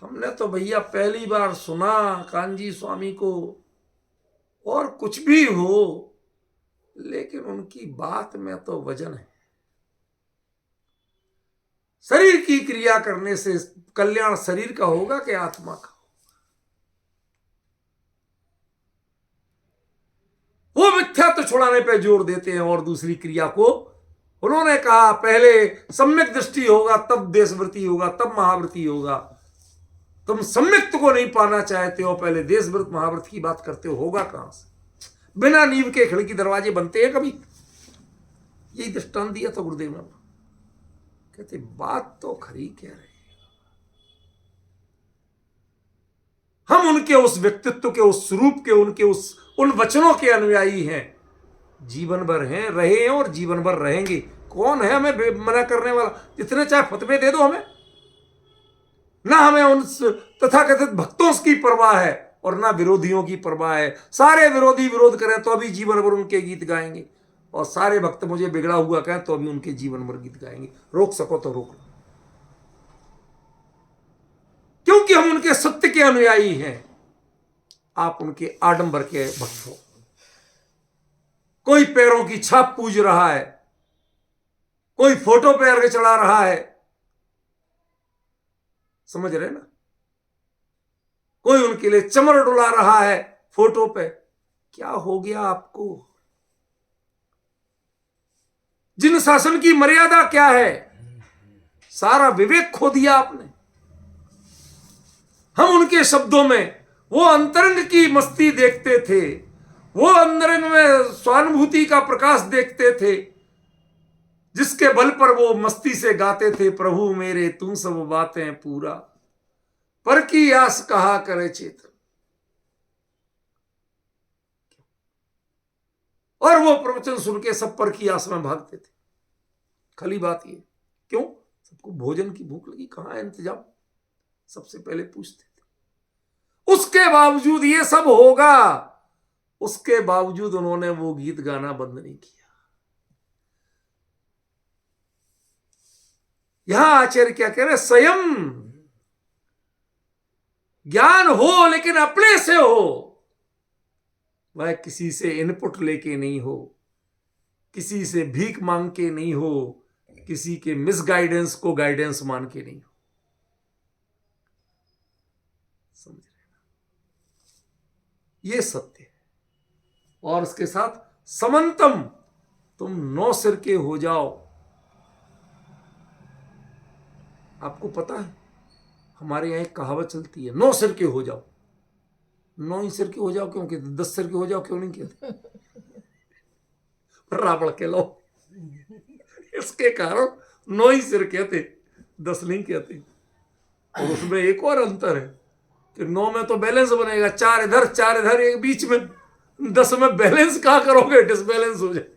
[SPEAKER 1] हमने तो भैया पहली बार सुना कांजी स्वामी को, और कुछ भी हो लेकिन उनकी बात में तो वजन है। शरीर की क्रिया करने से कल्याण शरीर का होगा कि आत्मा का? वो मिथ्या तो छुड़ाने पे जोर देते हैं और दूसरी क्रिया को उन्होंने कहा पहले सम्यक दृष्टि होगा तब देशवृत्ति होगा तब महावृत्ति होगा। तुम सम्यक्त को नहीं पाना चाहते हो, पहले देशवृत्त महावृत्त की बात करते हो, होगा कहां से? बिना नींव के खिड़की दरवाजे बनते हैं कभी? यही दृष्टांत दिया था गुरुदेव ने। कहते बात तो खरी कह रहे, हम उनके उस व्यक्तित्व के, उस स्वरूप के, उनके उन वचनों के अनुयायी हैं, जीवन भर हैं, रहे हैं और जीवन भर रहेंगे। कौन है हमें मना करने वाला? जितने चाहे फतवे दे दो हमें, ना हमें उन तथाकथित भक्तों की परवाह है और ना विरोधियों की परवाह है। सारे विरोधी विरोध करें तो भी जीवन भर उनके गीत गाएंगे, और सारे भक्त मुझे बिगड़ा हुआ कहें तो भी उनके जीवन भर गीत गाएंगे। रोक सको तो रोक लो, क्योंकि हम उनके सत्य के अनुयायी हैं। आप उनके आडंबर के भक्त हो। कोई पैरों की छाप पूज रहा है, कोई फोटो पे अर्घ चढ़ा रहा है, समझ रहे ना? कोई उनके लिए चमर डुला रहा है फोटो पे। क्या हो गया आपको? जिन शासन की मर्यादा क्या है, सारा विवेक खो दिया आपने। हम उनके शब्दों में वो अंतरंग की मस्ती देखते थे, वो अंतरंग में स्वानुभूति का प्रकाश देखते थे, जिसके बल पर वो मस्ती से गाते थे, प्रभु मेरे तू सब बातें पूरा, पर की आस कहा करे चेतन। और वो प्रवचन सुन के सब पर की आस में भागते थे। खाली बात ये, क्यों? सबको भोजन की भूख लगी, कहां है इंतजाम, सबसे पहले पूछते थे। उसके बावजूद ये सब होगा, उसके बावजूद उन्होंने वो गीत गाना बंद नहीं किया। यहां आचार्य क्या कह रहे? स्वयं ज्ञान हो लेकिन अपने से हो, वह किसी से इनपुट लेके नहीं हो, किसी से भीख मांग के नहीं हो, किसी के मिसगाइडेंस को गाइडेंस मान के नहीं हो। समझ रहे ना? ये सत्य है। और उसके साथ समंतम, तुम 9 सिर के हो जाओ। आपको पता है हमारे यहां एक कहावत चलती है, 9 सिर के हो जाओ। 9 ही सिर के हो जाओ क्यों कहते? 10 सिर के हो जाओ क्यों नहीं कहते? रावण के लो, इसके कारण 9 ही सिर कहते, 10 नहीं कहते। और उसमें एक और अंतर है, कि 9 में तो बैलेंस बनेगा, 4 इधर 4 इधर, एक बीच में, 10 में बैलेंस कहां करोगे, डिसबैलेंस हो जाए।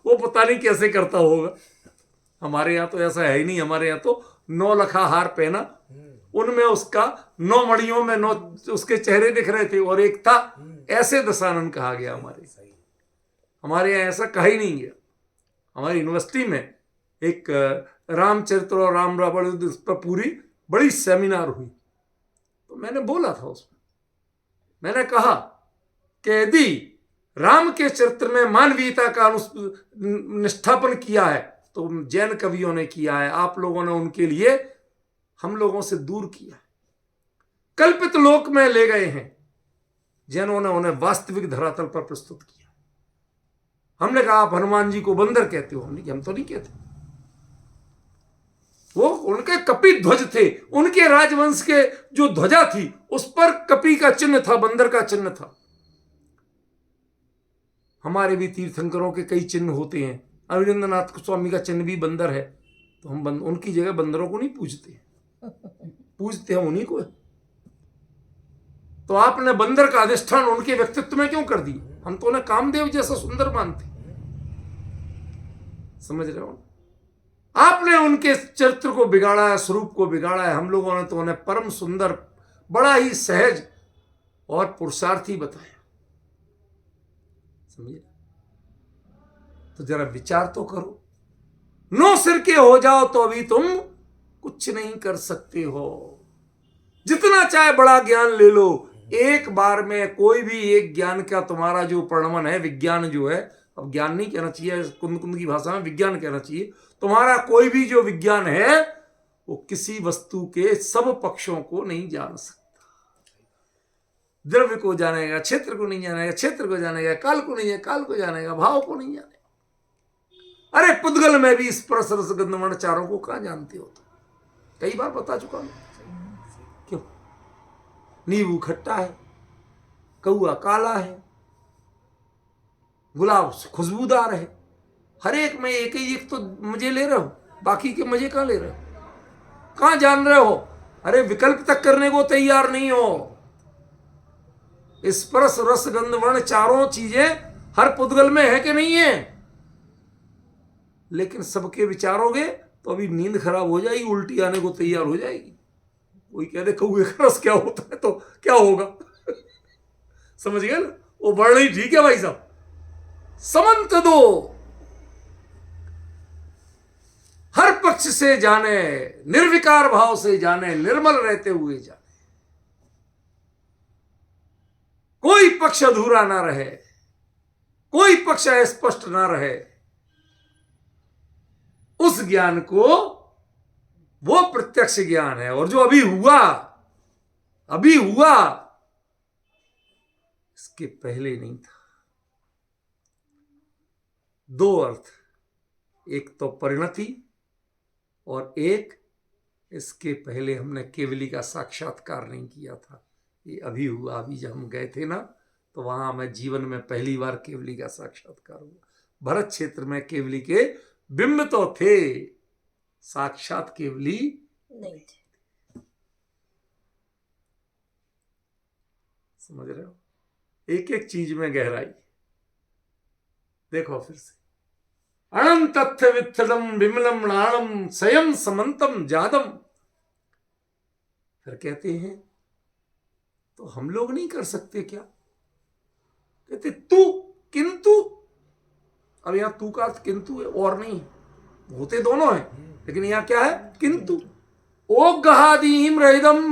[SPEAKER 1] वो पता नहीं कैसे करता होगा। हमारे यहाँ तो ऐसा है ही नहीं। हमारे यहाँ तो 9 लखा हार पहना, उनमें उसका 9 मड़ियों में 9 उसके चेहरे दिख रहे थे, और एक था ऐसे दशानन कहा गया। हमारे यहाँ ऐसा कहा ही नहीं गया। हमारी यूनिवर्सिटी में एक रामचरित्र और राम रावण युद्ध पर पूरी बड़ी सेमिनार हुई, तो मैंने बोला था उसमें, मैंने कहा कि यदि राम के चरित्र में मानवीयता का निष्ठापन किया है तो जैन कवियों ने किया है, आप लोगों ने उनके लिए हम लोगों से दूर किया है, कल्पित लोक में ले गए हैं। जैनों ने उन्हें वास्तविक धरातल पर प्रस्तुत किया। हमने कहा आप हनुमान जी को बंदर कहते हो, हम तो नहीं कहते। वो उनके कपि ध्वज थे, उनके राजवंश के जो ध्वजा थी उस पर कपि का चिन्ह था, बंदर का चिन्ह था। हमारे भी तीर्थंकरों के कई चिन्ह होते हैं। अविंद्रनाथ स्वामी का चिन्ह भी बंदर है, तो हम उनकी जगह बंदरों को नहीं पूजते, पूजते हैं उन्हीं को। तो आपने बंदर का अधिष्ठान उनके व्यक्तित्व में क्यों कर दिया? हम तो उन्हें कामदेव जैसा सुंदर मानते। समझ रहे हो? आपने उनके चरित्र को बिगाड़ा है, स्वरूप को बिगाड़ा है। हम लोगों ने तो उन्हें परम सुंदर, बड़ा ही सहज और पुरुषार्थी बताया। समझे? तो जरा विचार तो करो। 9 सिर के हो जाओ तो अभी तुम कुछ नहीं कर सकते हो। जितना चाहे बड़ा ज्ञान ले लो, एक बार में कोई भी एक ज्ञान का तुम्हारा जो प्रणमन है, विज्ञान जो है, अब ज्ञान नहीं कहना चाहिए, कुंद कुंद की भाषा में विज्ञान कहना चाहिए, तुम्हारा कोई भी जो विज्ञान है वो किसी वस्तु के सब पक्षों को नहीं जान सकता। द्रव्य को जानेगा, क्षेत्र को नहीं जानेगा, क्षेत्र को जानेगा, काल को नहीं, काल को जानेगा, भाव को नहीं जानेगा। अरे पुद्गल में भी स्पर्श रस गंध वर्ण चारों को कहां जानते हो? तो कई बार बता चुका हूं। क्यों? नींबू खट्टा है, कौआ काला है, गुलाब खुशबूदार है। हर एक में एक ही एक तो मजे ले रहे हो, बाकी के मजे कहां ले रहे हो? कहां जान रहे हो? अरे विकल्प तक करने को तैयार नहीं हो। स्पर्श रस गंध वर्ण चारों चीजें हर पुद्गल में है कि नहीं है? लेकिन सबके विचारोगे तो अभी नींद खराब हो जाएगी, उल्टी आने को तैयार हो जाएगी। कोई कह दे कौए का रस क्या होता है तो क्या होगा? समझ गए ना? वो बढ़ ही ठीक है भाई साहब। समंत दो, हर पक्ष से जाने, निर्विकार भाव से जाने, निर्मल रहते हुए जाने, कोई पक्ष अधूरा ना रहे, कोई पक्ष अस्पष्ट ना रहे। उस ज्ञान को, वो प्रत्यक्ष ज्ञान है। और जो अभी हुआ, इसके पहले नहीं था। 2 अर्थ, एक तो परिणति और एक इसके पहले हमने केवली का साक्षात्कार नहीं किया था। ये अभी हुआ। अभी जब हम गए थे ना, तो वहां हमें जीवन में पहली बार केवली का साक्षात्कार हुआ। भरत क्षेत्र में केवली के बिंब तो थे, साक्षात केवली
[SPEAKER 2] नहीं थे।
[SPEAKER 1] समझ रहे हो? एक एक चीज में गहराई देखो फिर से। अनंत तथ्य वित्थलम विमलम नाणम स्वयं समंतम जादम। फिर कहते हैं तो हम लोग नहीं कर सकते क्या? कहते तू, किंतु। अब यहां तू का अर्थ किंतु है और नहीं, होते दोनों हैं, लेकिन यहां क्या है? किंतु। ओ गहादीम रहिदम,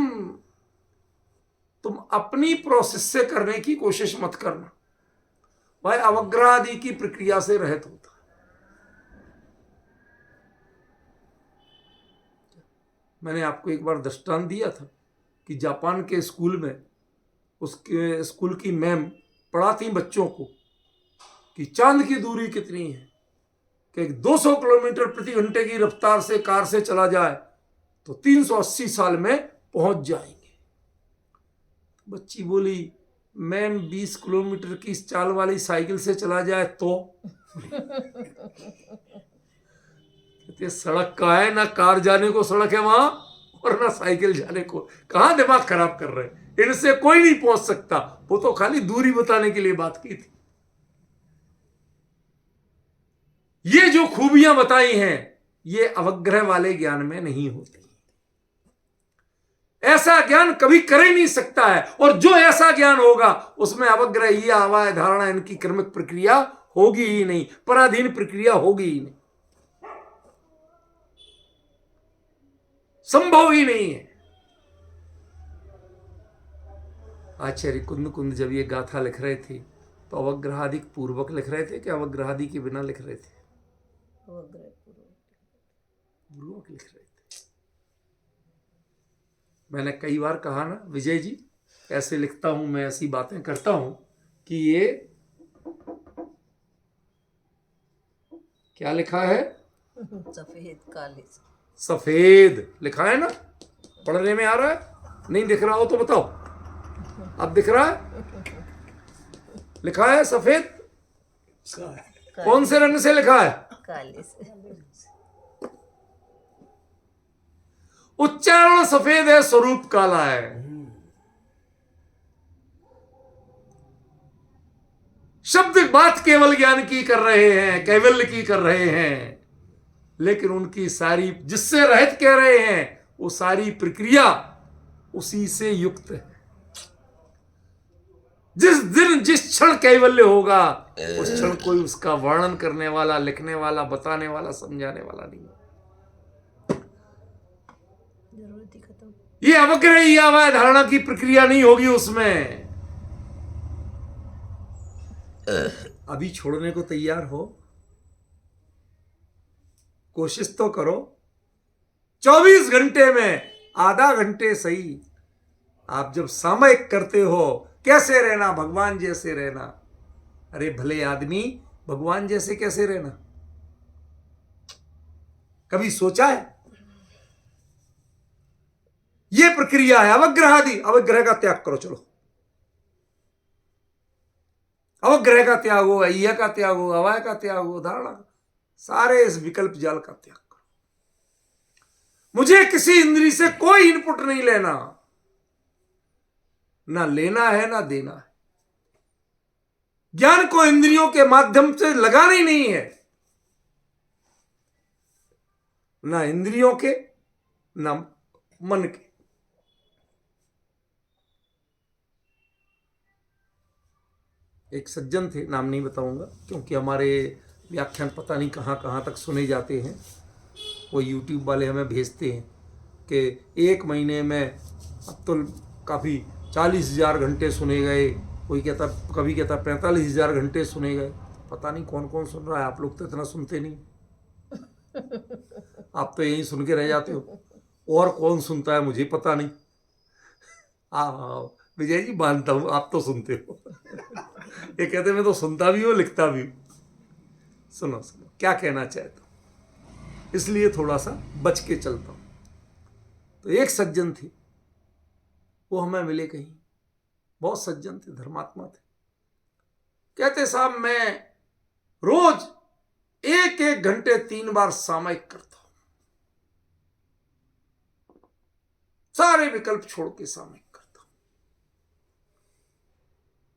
[SPEAKER 1] तुम अपनी प्रोसेस से करने की कोशिश मत करना। भाई अवग्रहादि की प्रक्रिया से रहित होता। मैंने आपको एक बार दृष्टांत दिया था कि जापान के स्कूल में, उसके स्कूल की मैम पढ़ाती बच्चों को कि चांद की दूरी कितनी है, कि 200 किलोमीटर प्रति घंटे की रफ्तार से कार से चला जाए तो 380 साल में पहुंच जाएंगे। बच्ची बोली, मैम 20 किलोमीटर की चाल वाली साइकिल से चला जाए तो? कहते सड़क का है ना, कार जाने को सड़क है वहां, और ना साइकिल जाने को। कहां दिमाग खराब कर रहे हैं, इनसे कोई नहीं पहुंच सकता। वो तो खाली दूरी बताने के लिए बात की थी। ये जो खूबियां बताई हैं ये अवग्रह वाले ज्ञान में नहीं होती। ऐसा ज्ञान कभी कर ही नहीं सकता है, और जो ऐसा ज्ञान होगा उसमें अवग्रह, ये आवाय धारणा, इनकी क्रमिक प्रक्रिया होगी ही नहीं, पराधीन प्रक्रिया होगी ही नहीं, संभव ही नहीं है। आचार्य कुंद कुंद जब ये गाथा लिख रहे थे तो अवग्रहादि पूर्वक लिख रहे थे कि अवग्रहादि के बिना लिख रहे थे? पूर्वक लिख रहे थे। मैंने कई बार कहा ना विजय जी, ऐसे लिखता हूं मैं, ऐसी बातें करता हूं कि ये क्या लिखा है,
[SPEAKER 2] सफेद काले
[SPEAKER 1] सफेद लिखा है ना, पढ़ने में आ रहा है? नहीं दिख रहा हो तो बताओ, अब दिख रहा है? लिखा है सफेद। कौन से रंग से लिखा है?
[SPEAKER 2] काले से।
[SPEAKER 1] उच्चारण सफेद है, स्वरूप काला है। शब्द बात केवल ज्ञान की कर रहे हैं, कैवल्य की कर रहे हैं, लेकिन उनकी सारी, जिससे रहित कह रहे हैं, वो सारी प्रक्रिया उसी से युक्त है। जिस दिन जिस क्षण कैवल्य होगा उस क्षण कोई उसका वर्णन करने वाला, लिखने वाला, बताने वाला, समझाने वाला नहीं है।
[SPEAKER 2] जरूरत ही खत्म।
[SPEAKER 1] ये अवग्रह या वह धारणा की प्रक्रिया नहीं होगी उसमें। अभी छोड़ने को तैयार हो? कोशिश तो करो। 24 घंटे में आधा घंटे सही आप जब सामयिक करते हो, कैसे रहना, भगवान जैसे रहना। अरे भले आदमी भगवान जैसे कैसे रहना, कभी सोचा है? यह प्रक्रिया है अवग्रहादि। अवग्रह का त्याग करो, चलो अवग्रह का त्याग हो, अय्य का त्याग हो, अवाय का त्याग हो, धारणा का, सारे इस विकल्प जाल का त्याग करो। मुझे किसी इंद्री से कोई इनपुट नहीं लेना, ना लेना है ना देना है। ज्ञान को इंद्रियों के माध्यम से लगाना ही नहीं है, ना इंद्रियों के ना मन के। एक सज्जन थे, नाम नहीं बताऊंगा क्योंकि हमारे व्याख्यान पता नहीं कहां कहां तक सुने जाते हैं। वो यूट्यूब वाले हमें भेजते हैं कि 1 महीने में अब तो काफ़ी 40,000 घंटे सुने गए, कोई कहता, कभी कहता 45,000 घंटे सुने गए। पता नहीं कौन कौन सुन रहा है, आप लोग तो इतना सुनते नहीं, आप तो यहीं सुन के रह जाते हो। और कौन सुनता है मुझे पता नहीं। हाँ विजय जी मानता हूँ आप तो सुनते हो। ये कहते मैं तो सुनता भी हूँ लिखता भी हूँ। सुनो सुनो क्या कहना चाहता हूँ, इसलिए थोड़ा सा बच के चलता हूँ। तो एक सज्जन थे, वो हमें मिले कहीं, बहुत सज्जन थे, धर्मात्मा थे। कहते साहब मैं रोज 1-1 घंटे 3 बार सामयिक करता हूं, सारे विकल्प छोड़ के सामयिक करता हूं।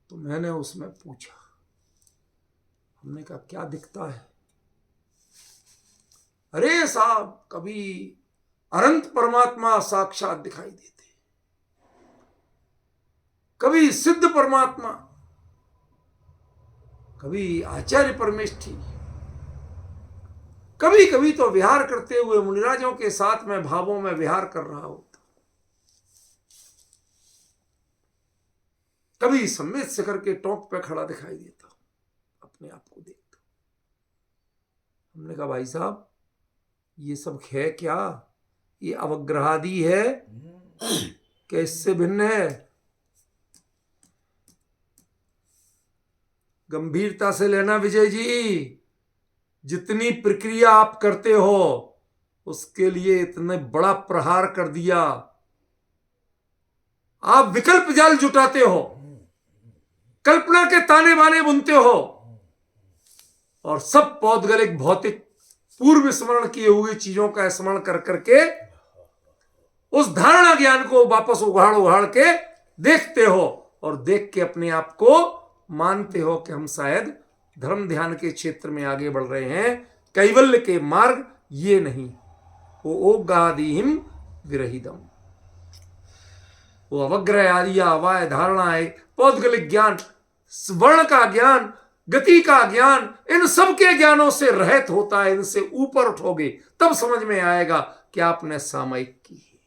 [SPEAKER 1] तो मैंने उसमें पूछा, हमने कहा क्या दिखता है? अरे साहब कभी अनंत परमात्मा साक्षात दिखाई देते, कभी सिद्ध परमात्मा, कभी आचार्य परमेष्ठी, कभी कभी तो विहार करते हुए मुनिराजों के साथ में भावों में विहार कर रहा होता, कभी सम्मित शिखर के टॉप पे खड़ा दिखाई देता, अपने आप को देखता। हमने कहा भाई साहब ये सब है क्या? ये अवग्रहादि है क्या? इससे भिन्न है? गंभीरता से लेना विजय जी। जितनी प्रक्रिया आप करते हो उसके लिए इतने बड़ा प्रहार कर दिया। आप विकल्प जाल जुटाते हो, कल्पना के ताने बाने बुनते हो, और सब पौद्गलिक भौतिक पूर्व स्मरण किए हुए चीजों का स्मरण कर करके उस धारणा ज्ञान को वापस उघाड़ उघाड़ के देखते हो और देख के अपने आप को मानते हो कि हम शायद धर्म ध्यान के क्षेत्र में आगे बढ़ रहे हैं। कैवल्य के मार्ग ये नहीं, वो ओगादिहिम विरहितम, वो अवग्रह आदि अवाय धारणा है, पौद्गलिक ज्ञान, वर्ण का ज्ञान, गति का ज्ञान, इन सब के ज्ञानों से रहित होता है। इनसे ऊपर उठोगे तब समझ में आएगा कि आपने सामयिक की है।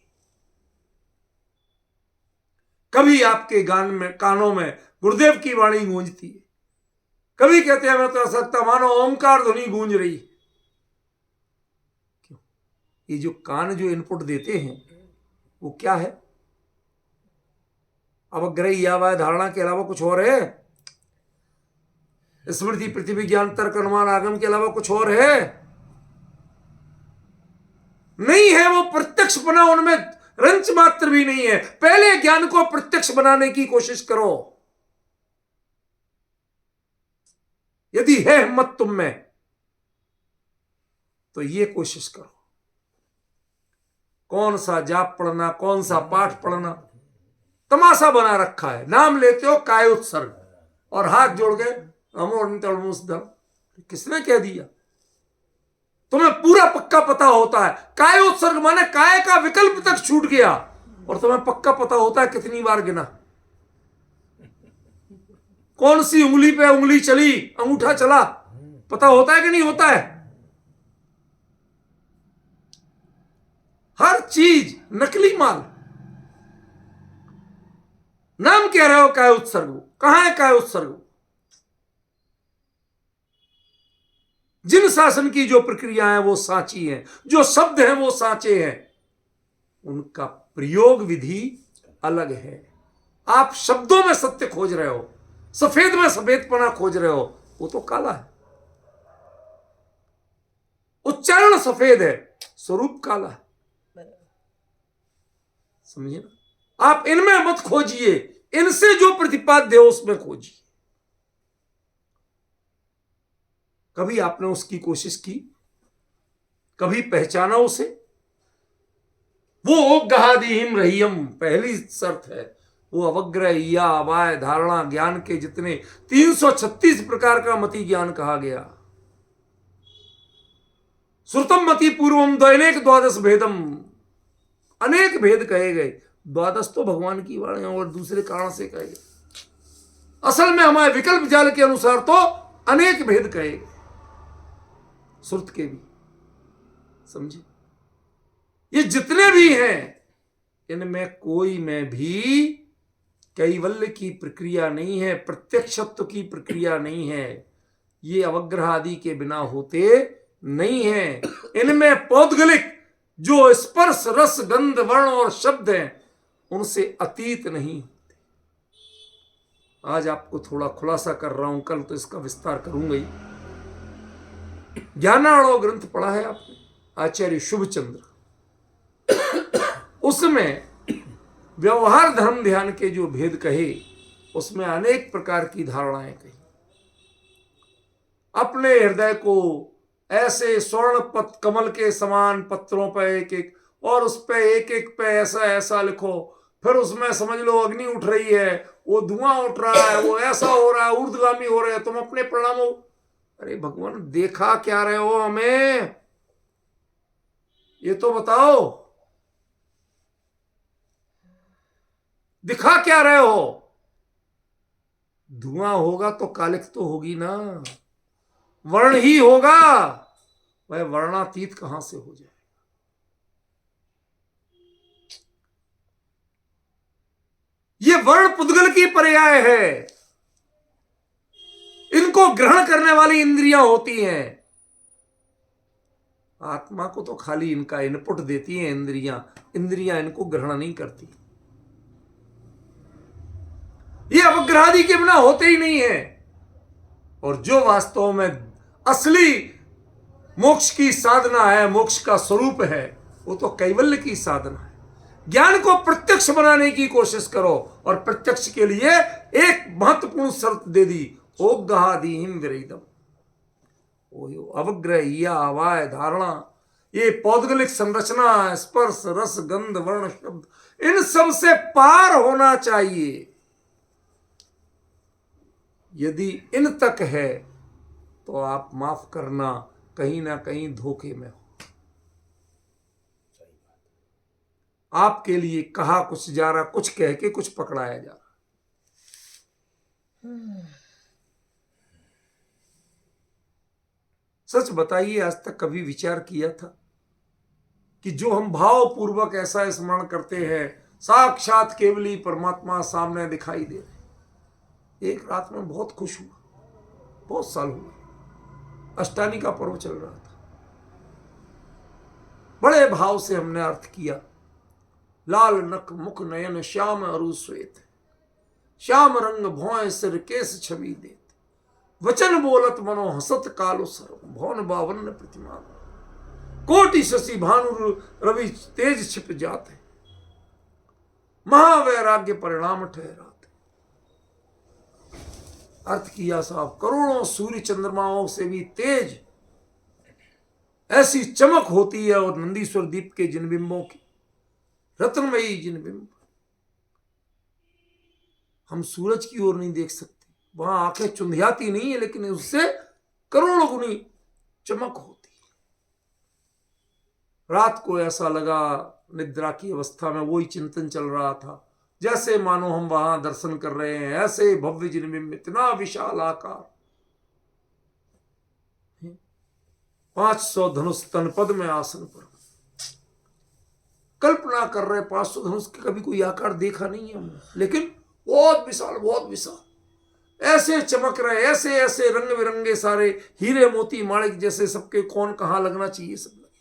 [SPEAKER 1] कभी आपके गान में कानों में गुरुदेव की वाणी गूंजती है, कभी कहते हैं मैं तो असक्ता मानो ओंकार ध्वनि गूंज रही। क्यों? ये जो कान जो इनपुट देते हैं वो क्या है? अवग्रही यावा धारणा के अलावा कुछ और है? स्मृति पृथ्वी ज्ञान तर्क अनुमान आगम के अलावा कुछ और है? नहीं है। वो प्रत्यक्ष बना, उनमें रंच मात्र भी नहीं है। पहले ज्ञान को प्रत्यक्ष बनाने की कोशिश करो। यदि है हिम्मत तुम में तो ये कोशिश करो। कौन सा जाप पढ़ना, कौन सा पाठ पढ़ना, तमाशा बना रखा है। नाम लेते हो काय उत्सर्ग और हाथ जोड़ गए किसने कह दिया? तुम्हें पूरा पक्का पता होता है काय उत्सर्ग माने काय का विकल्प तक छूट गया, और तुम्हें पक्का पता होता है कितनी बार गिना, कौन सी उंगली पे उंगली चली, अंगूठा चला, पता होता है कि नहीं होता है? हर चीज नकली माल। नाम कह रहे हो काय उत्सर्ग, कहां है काय उत्सर्ग? जिन शासन की जो प्रक्रिया है वो साची है, जो शब्द हैं वो साचे हैं, उनका प्रयोग विधि अलग है। आप शब्दों में सत्य खोज रहे हो, सफेद में सफेदपना खोज रहे हो, वो तो काला है। उच्चारण सफेद है, स्वरूप काला है। समझिए ना? आप इनमें मत खोजिए, इनसे जो प्रतिपाद्य हो उसमें खोजिए। कभी आपने उसकी कोशिश की? कभी पहचाना उसे? वो ओगहादिहिम रहियम, पहली शर्त है। वो अवग्रह या अवाय धारणा ज्ञान के जितने 336 प्रकार का मति ज्ञान कहा गया। श्रुतम मति पूर्वम दैनिक द्वादश भेदम, अनेक भेद कहे गए। द्वादश तो भगवान की वाणी और दूसरे कारण से कहे गए। असल में हमारे विकल्प जाल के अनुसार तो अनेक भेद कहे गए, श्रुत के भी। समझे? ये जितने भी हैं इनमें कोई में भी कैवल्य की प्रक्रिया नहीं है, प्रत्यक्षत्व की प्रक्रिया नहीं है। ये अवग्रह आदि के बिना होते नहीं है। इनमें पौद्गलिक जो स्पर्श रस गंध वर्ण और शब्द हैं उनसे अतीत नहीं होते। आज आपको थोड़ा खुलासा कर रहा हूं, कल तो इसका विस्तार करूंगा ही। ज्ञानार्णव ग्रंथ पढ़ा है आपने, आचार्य शुभचंद्र। उसमें व्यवहार धर्म ध्यान के जो भेद कहे उसमें अनेक प्रकार की धारणाएं कही। अपने हृदय को ऐसे स्वर्ण पत्र कमल के समान पत्रों पर एक एक, और उस पे एक एक पे ऐसा ऐसा लिखो, फिर उसमें समझ लो अग्नि उठ रही है, वो धुआं उठ रहा है, वो ऐसा हो रहा है, ऊर्ध्वगामी हो रहे हैं, तुम अपने परिणामों। अरे भगवान, देखा क्या रहे हो हमें, ये तो बताओ। दिखा क्या रहे हो? धुआं होगा तो कालिक तो होगी ना, वर्ण ही होगा। वह वर्णातीत कहां से हो जाए? ये वर्ण पुद्गल की पर्याय है। इनको ग्रहण करने वाली इंद्रियां होती हैं। आत्मा को तो खाली इनका इनपुट देती हैं इंद्रियां, इंद्रियां इनको ग्रहण नहीं करती। ये अवग्रहादि के बिना होते ही नहीं है। और जो वास्तव में असली मोक्ष की साधना है, मोक्ष का स्वरूप है, वो तो कैवल्य की साधना है। ज्ञान को प्रत्यक्ष बनाने की कोशिश करो, और प्रत्यक्ष के लिए एक महत्वपूर्ण शर्त दे दी, ओगहादिहिम विरहितम। अवग्रह या अवाय धारणा ये पौद्गलिक संरचना, स्पर्श, रस, गंध, वर्ण, शब्द, इन सब से पार होना चाहिए। यदि इन तक है तो आप माफ करना, कहीं ना कहीं धोखे में हो। आपके लिए कहा कुछ जा रहा, कुछ कह के कुछ पकड़ाया जा रहा। सच बताइए, आज तक कभी विचार किया था कि जो हम भाव पूर्वक ऐसा स्मरण करते हैं, साक्षात केवली परमात्मा सामने दिखाई दे रहे। एक रात में बहुत खुश हुआ, बहुत साल हुआ, अष्टानी का पर्व चल रहा था, बड़े भाव से हमने अर्थ किया। लाल नख मुख नयन श्याम अरु श्वेत, श्याम रंग भौं सिर केस छवि देत, वचन बोलत मनो हसत कालो सर्व, भौन बावन प्रतिमा, कोटि शशि भानु रवि तेज छिप जाते, महावैराग्य परिणाम ठहराते। अर्थ किया साहब, करोड़ों सूर्य चंद्रमाओं से भी तेज ऐसी चमक होती है, और नंदीश्वर दीप के जिन बिंबों की, रत्नमयी जिन बिंब, हम सूरज की ओर नहीं देख सकते, वहां आंखें चुंधियाती नहीं है, लेकिन उससे करोड़ों गुनी चमक होती है। रात को ऐसा लगा, निद्रा की अवस्था में वही चिंतन चल रहा था, जैसे मानो हम वहां दर्शन कर रहे हैं, ऐसे भव्य जिनबिंब, इतना विशाल आकार, 500 धनुष तनपद में आसन पर। कल्पना कर रहे 500 धनुष के कभी कोई आकार देखा नहीं है हमने, लेकिन बहुत विशाल, बहुत विशाल, ऐसे चमक रहे, ऐसे ऐसे रंग बिरंगे सारे हीरे मोती माणिक जैसे, सबके कौन कहां लगना चाहिए सब लगे।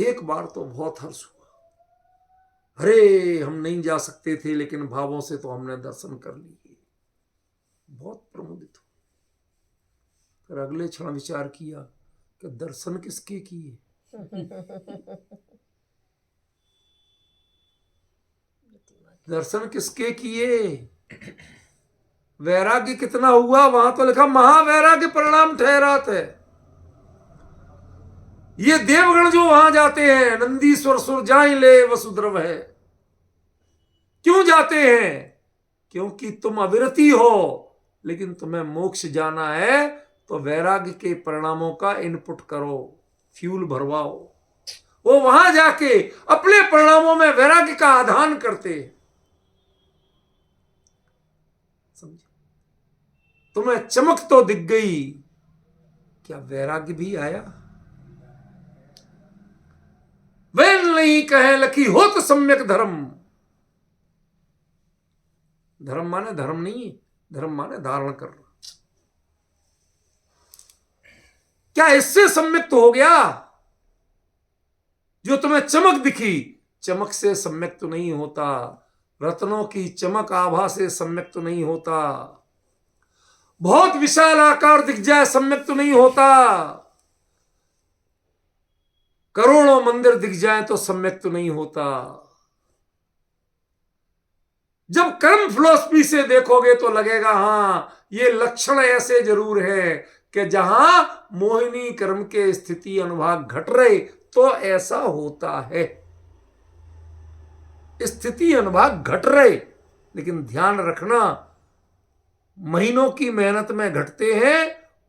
[SPEAKER 1] एक बार तो बहुत हर्ष हुआ, अरे हम नहीं जा सकते थे, लेकिन भावों से तो हमने दर्शन कर लिए, बहुत प्रमुदित हुआ। फिर अगले क्षण विचार किया कि दर्शन किसके किए, दर्शन किसके किए, वैराग्य कितना हुआ, वहां तो लिखा महावैराग्य परिणाम ठहरात है। ये देवगण जो वहां जाते हैं, नंदीश्वर सुर जाई ले वसुद्रव है, क्यों जाते हैं, क्योंकि तुम अविरति हो, लेकिन तुम्हें मोक्ष जाना है, तो वैराग्य के परिणामों का इनपुट करो, फ्यूल भरवाओ। वो वहां जाके अपने परिणामों में वैराग्य का आधान करते हैं। समझे, तुम्हें चमक तो दिख गई, क्या वैराग्य भी आया? वैन नहीं कहे लखी हो तो सम्यक धर्म, धर्म माने धर्म नहीं है, धर्म माने धारण करना। क्या इससे सम्यक तो हो गया? जो तुम्हें चमक दिखी, चमक से सम्यक तो नहीं होता, रत्नों की चमक आभा से सम्यक तो नहीं होता, बहुत विशाल आकार दिख जाए सम्यक तो नहीं होता, करोड़ों मंदिर दिख जाए तो सम्यक तो नहीं होता। जब कर्म फिलॉसफी से देखोगे तो लगेगा हां, ये लक्षण ऐसे जरूर है कि जहां मोहिनी कर्म के स्थिति अनुभाग घट रहे तो ऐसा होता है, स्थिति अनुभाग घट रहे, लेकिन ध्यान रखना, महीनों की मेहनत में घटते हैं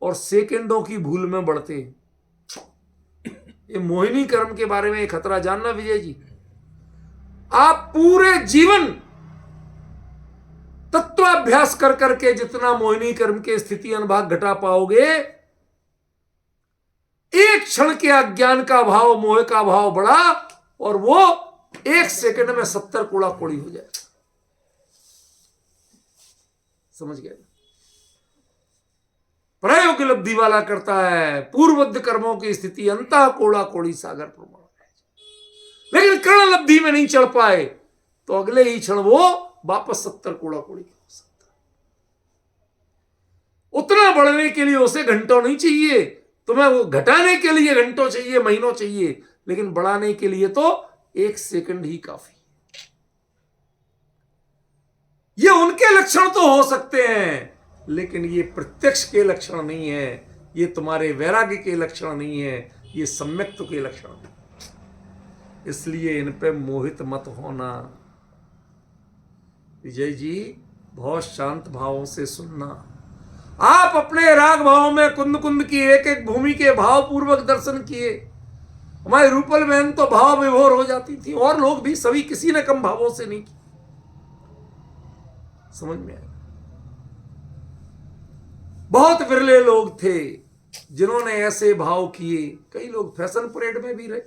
[SPEAKER 1] और सेकंडों की भूल में बढ़ते हैं। ये मोहिनी कर्म के बारे में एक खतरा जानना विजय जी, आप पूरे जीवन तत्वाभ्यास कर करके जितना मोहिनी कर्म के स्थिति अनुभाग घटा पाओगे, एक क्षण के अज्ञान का भाव, मोह का भाव बढ़ा, और वो एक सेकंड में 70 कूड़ा कोड़ी हो जाए। समझ गए? प्रयोग लब्धि वाला करता है, पूर्वबद्ध कर्मों की स्थिति अंतः कोड़ा कोड़ी सागर प्रमाण है, लेकिन कर्ण लब्धि में नहीं चढ़ पाए तो अगले ही क्षण वो वापस 70 कोड़ा कोड़ी हो सकता। उतना बढ़ने के लिए उसे घंटों नहीं चाहिए, तुम्हें वो घटाने के लिए घंटों चाहिए, महीनों चाहिए, लेकिन बढ़ाने के लिए तो एक सेकंड ही काफी। ये उनके लक्षण तो हो सकते हैं, लेकिन ये प्रत्यक्ष के लक्षण नहीं है, ये तुम्हारे वैराग्य के लक्षण नहीं है, ये सम्यक्त्व के लक्षण हैं। इसलिए इन पे मोहित मत होना। विजय जी बहुत शांत भावों से सुनना। आप अपने राग भाव में कुंद कुंद की एक एक भूमि के भाव पूर्वक दर्शन किए। हमारी रूपल बहन तो भाव विभोर हो जाती थी, और लोग भी, सभी, किसी ने कम भावों से नहीं की। समझ में आया? बहुत विरले लोग थे जिन्होंने ऐसे भाव किए। कई लोग फैशन परेड में भी रहे,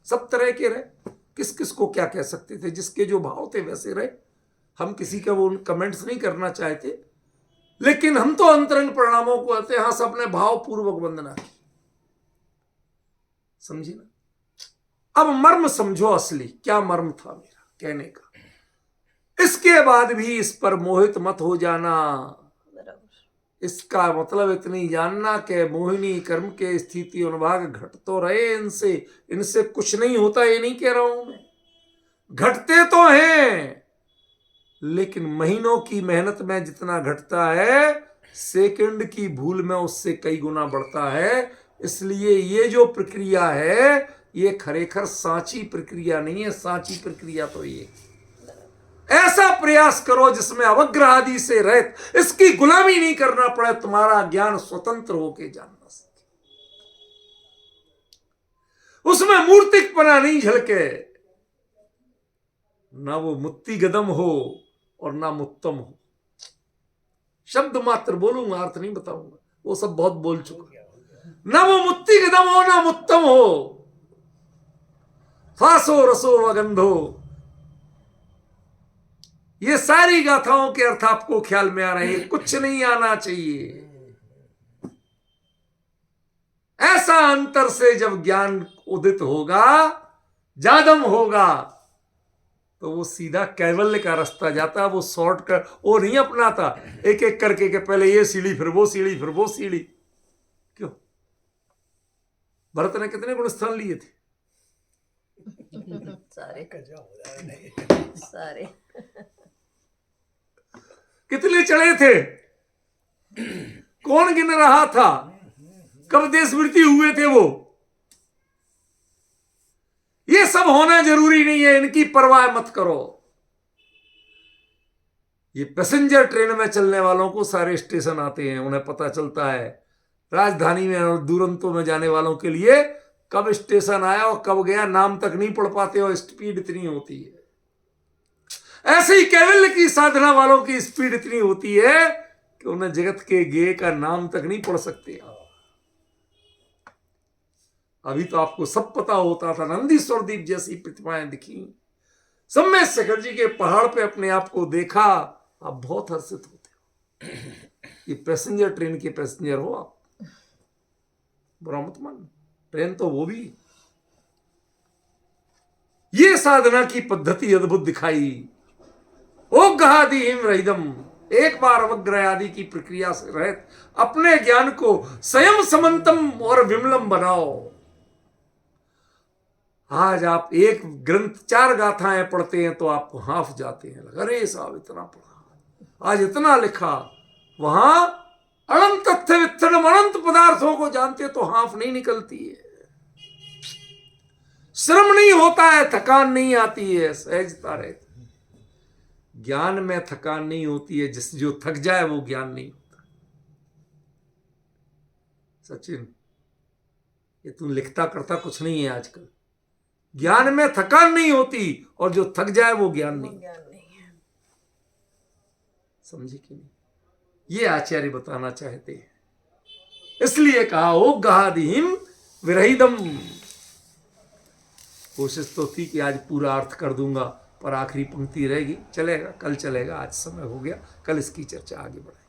[SPEAKER 1] सब तरह के रहे, किस किस को क्या कह सकते थे। जिसके जो भाव थे वैसे रहे। हम किसी का वो कमेंट्स नहीं करना चाहते, लेकिन हम तो अंतरंग परिणामों को आते हैं। हाँ, सबने भाव पूर्वक वंदना की। समझी ना? अब मर्म समझो। असली क्या मर्म था मेरा कहने का। इसके बाद भी इस पर मोहित मत हो जाना। इसका मतलब इतनी जानना कि मोहिनी कर्म के स्थिति अनुभाग घट तो रहे इनसे, इनसे कुछ नहीं होता ये नहीं कह रहा हूं मैं। घटते तो हैं, लेकिन महीनों की मेहनत में जितना घटता है, सेकंड की भूल में उससे कई गुना बढ़ता है। इसलिए ये जो प्रक्रिया है ये खरेखर सांची प्रक्रिया नहीं है। सांची प्रक्रिया तो ये ऐसा प्रयास करो जिसमें अवग्रह आदि से रहित, इसकी गुलामी नहीं करना पड़े, तुम्हारा ज्ञान स्वतंत्र होके जानना सीखे। उसमें मूर्तिकपना नहीं झलके, ना वो मुत्ती गदम हो और ना मुत्तम हो। शब्द मात्र बोलूंगा, अर्थ नहीं बताऊंगा, वो सब बहुत बोल चुका। ना वो मुत्ती गदम हो ना मुत्तम हो। फासो रसो व गंधो, ये सारी गाथाओं के अर्थ आपको ख्याल में आ रहे हैं। कुछ नहीं आना चाहिए। ऐसा अंतर से जब ज्ञान उदित होगा, जादम होगा, तो वो सीधा कैवल्य का रास्ता जाता। वो शॉर्टकट वो नहीं अपनाता, एक एक करके के पहले ये सीढ़ी फिर वो सीढ़ी फिर वो सीढ़ी। क्यों? भरत ने कितने गुण स्थान लिए थे?
[SPEAKER 2] सारे
[SPEAKER 1] कितने चढ़े थे? कौन गिन रहा था? कब देशवृत्ति हुए थे वो? ये सब होना जरूरी नहीं है, इनकी परवाह मत करो। ये पैसेंजर ट्रेन में चलने वालों को सारे स्टेशन आते हैं, उन्हें पता चलता है। राजधानी में और दूरंतों में जाने वालों के लिए कब स्टेशन आया और कब गया नाम तक नहीं पढ़ पाते, और स्पीड इतनी होती है। ऐसे ही कैवल्य की साधना वालों की स्पीड इतनी होती है कि उन्हें जगत के गेय का नाम तक नहीं पढ़ सकते। अभी तो आपको सब पता होता था। नंदीश्वर द्वीप जैसी प्रतिमाएं दिखी, सम्मेद शेखर जी के पहाड़ पे अपने आप को देखा, आप बहुत हर्षित होते हो। ये पैसेंजर ट्रेन के पैसेंजर हो आप, बुरा मत मान। ट्रेन तो वो भी। ये साधना की पद्धति अद्भुत दिखाई। ओ गहादि हिम रहिदम, एक बार अवग्रह आदि की प्रक्रिया से रहित अपने ज्ञान को स्वयं समंतम और विमलम बनाओ। आज आप एक ग्रंथ 4 गाथाएं पढ़ते हैं तो आपको हाफ जाते हैं, अरे साहब इतना पढ़ा, आज इतना लिखा। वहां अनंत तथ्य वित्थनम, अनंत पदार्थों को जानते तो हाफ नहीं निकलती है। श्रम नहीं होता है, थकान नहीं आती है, सहजता रहती। ज्ञान में थकान नहीं होती है, जिस जो थक जाए वो ज्ञान नहीं होता। सचिन, ये तू लिखता करता कुछ नहीं है आजकल। ज्ञान में थकान नहीं होती, और जो थक जाए वो ज्ञान नहीं है। समझे कि नहीं? ये आचार्य बताना चाहते हैं। इसलिए कहा ओ गहादिहिम विरहिदम। कोशिश तो थी कि आज पूरा अर्थ कर दूंगा, पर आखिरी पंक्ति रहेगी। चलेगा, कल चलेगा, आज समय हो गया, कल इसकी चर्चा आगे बढ़ेगी।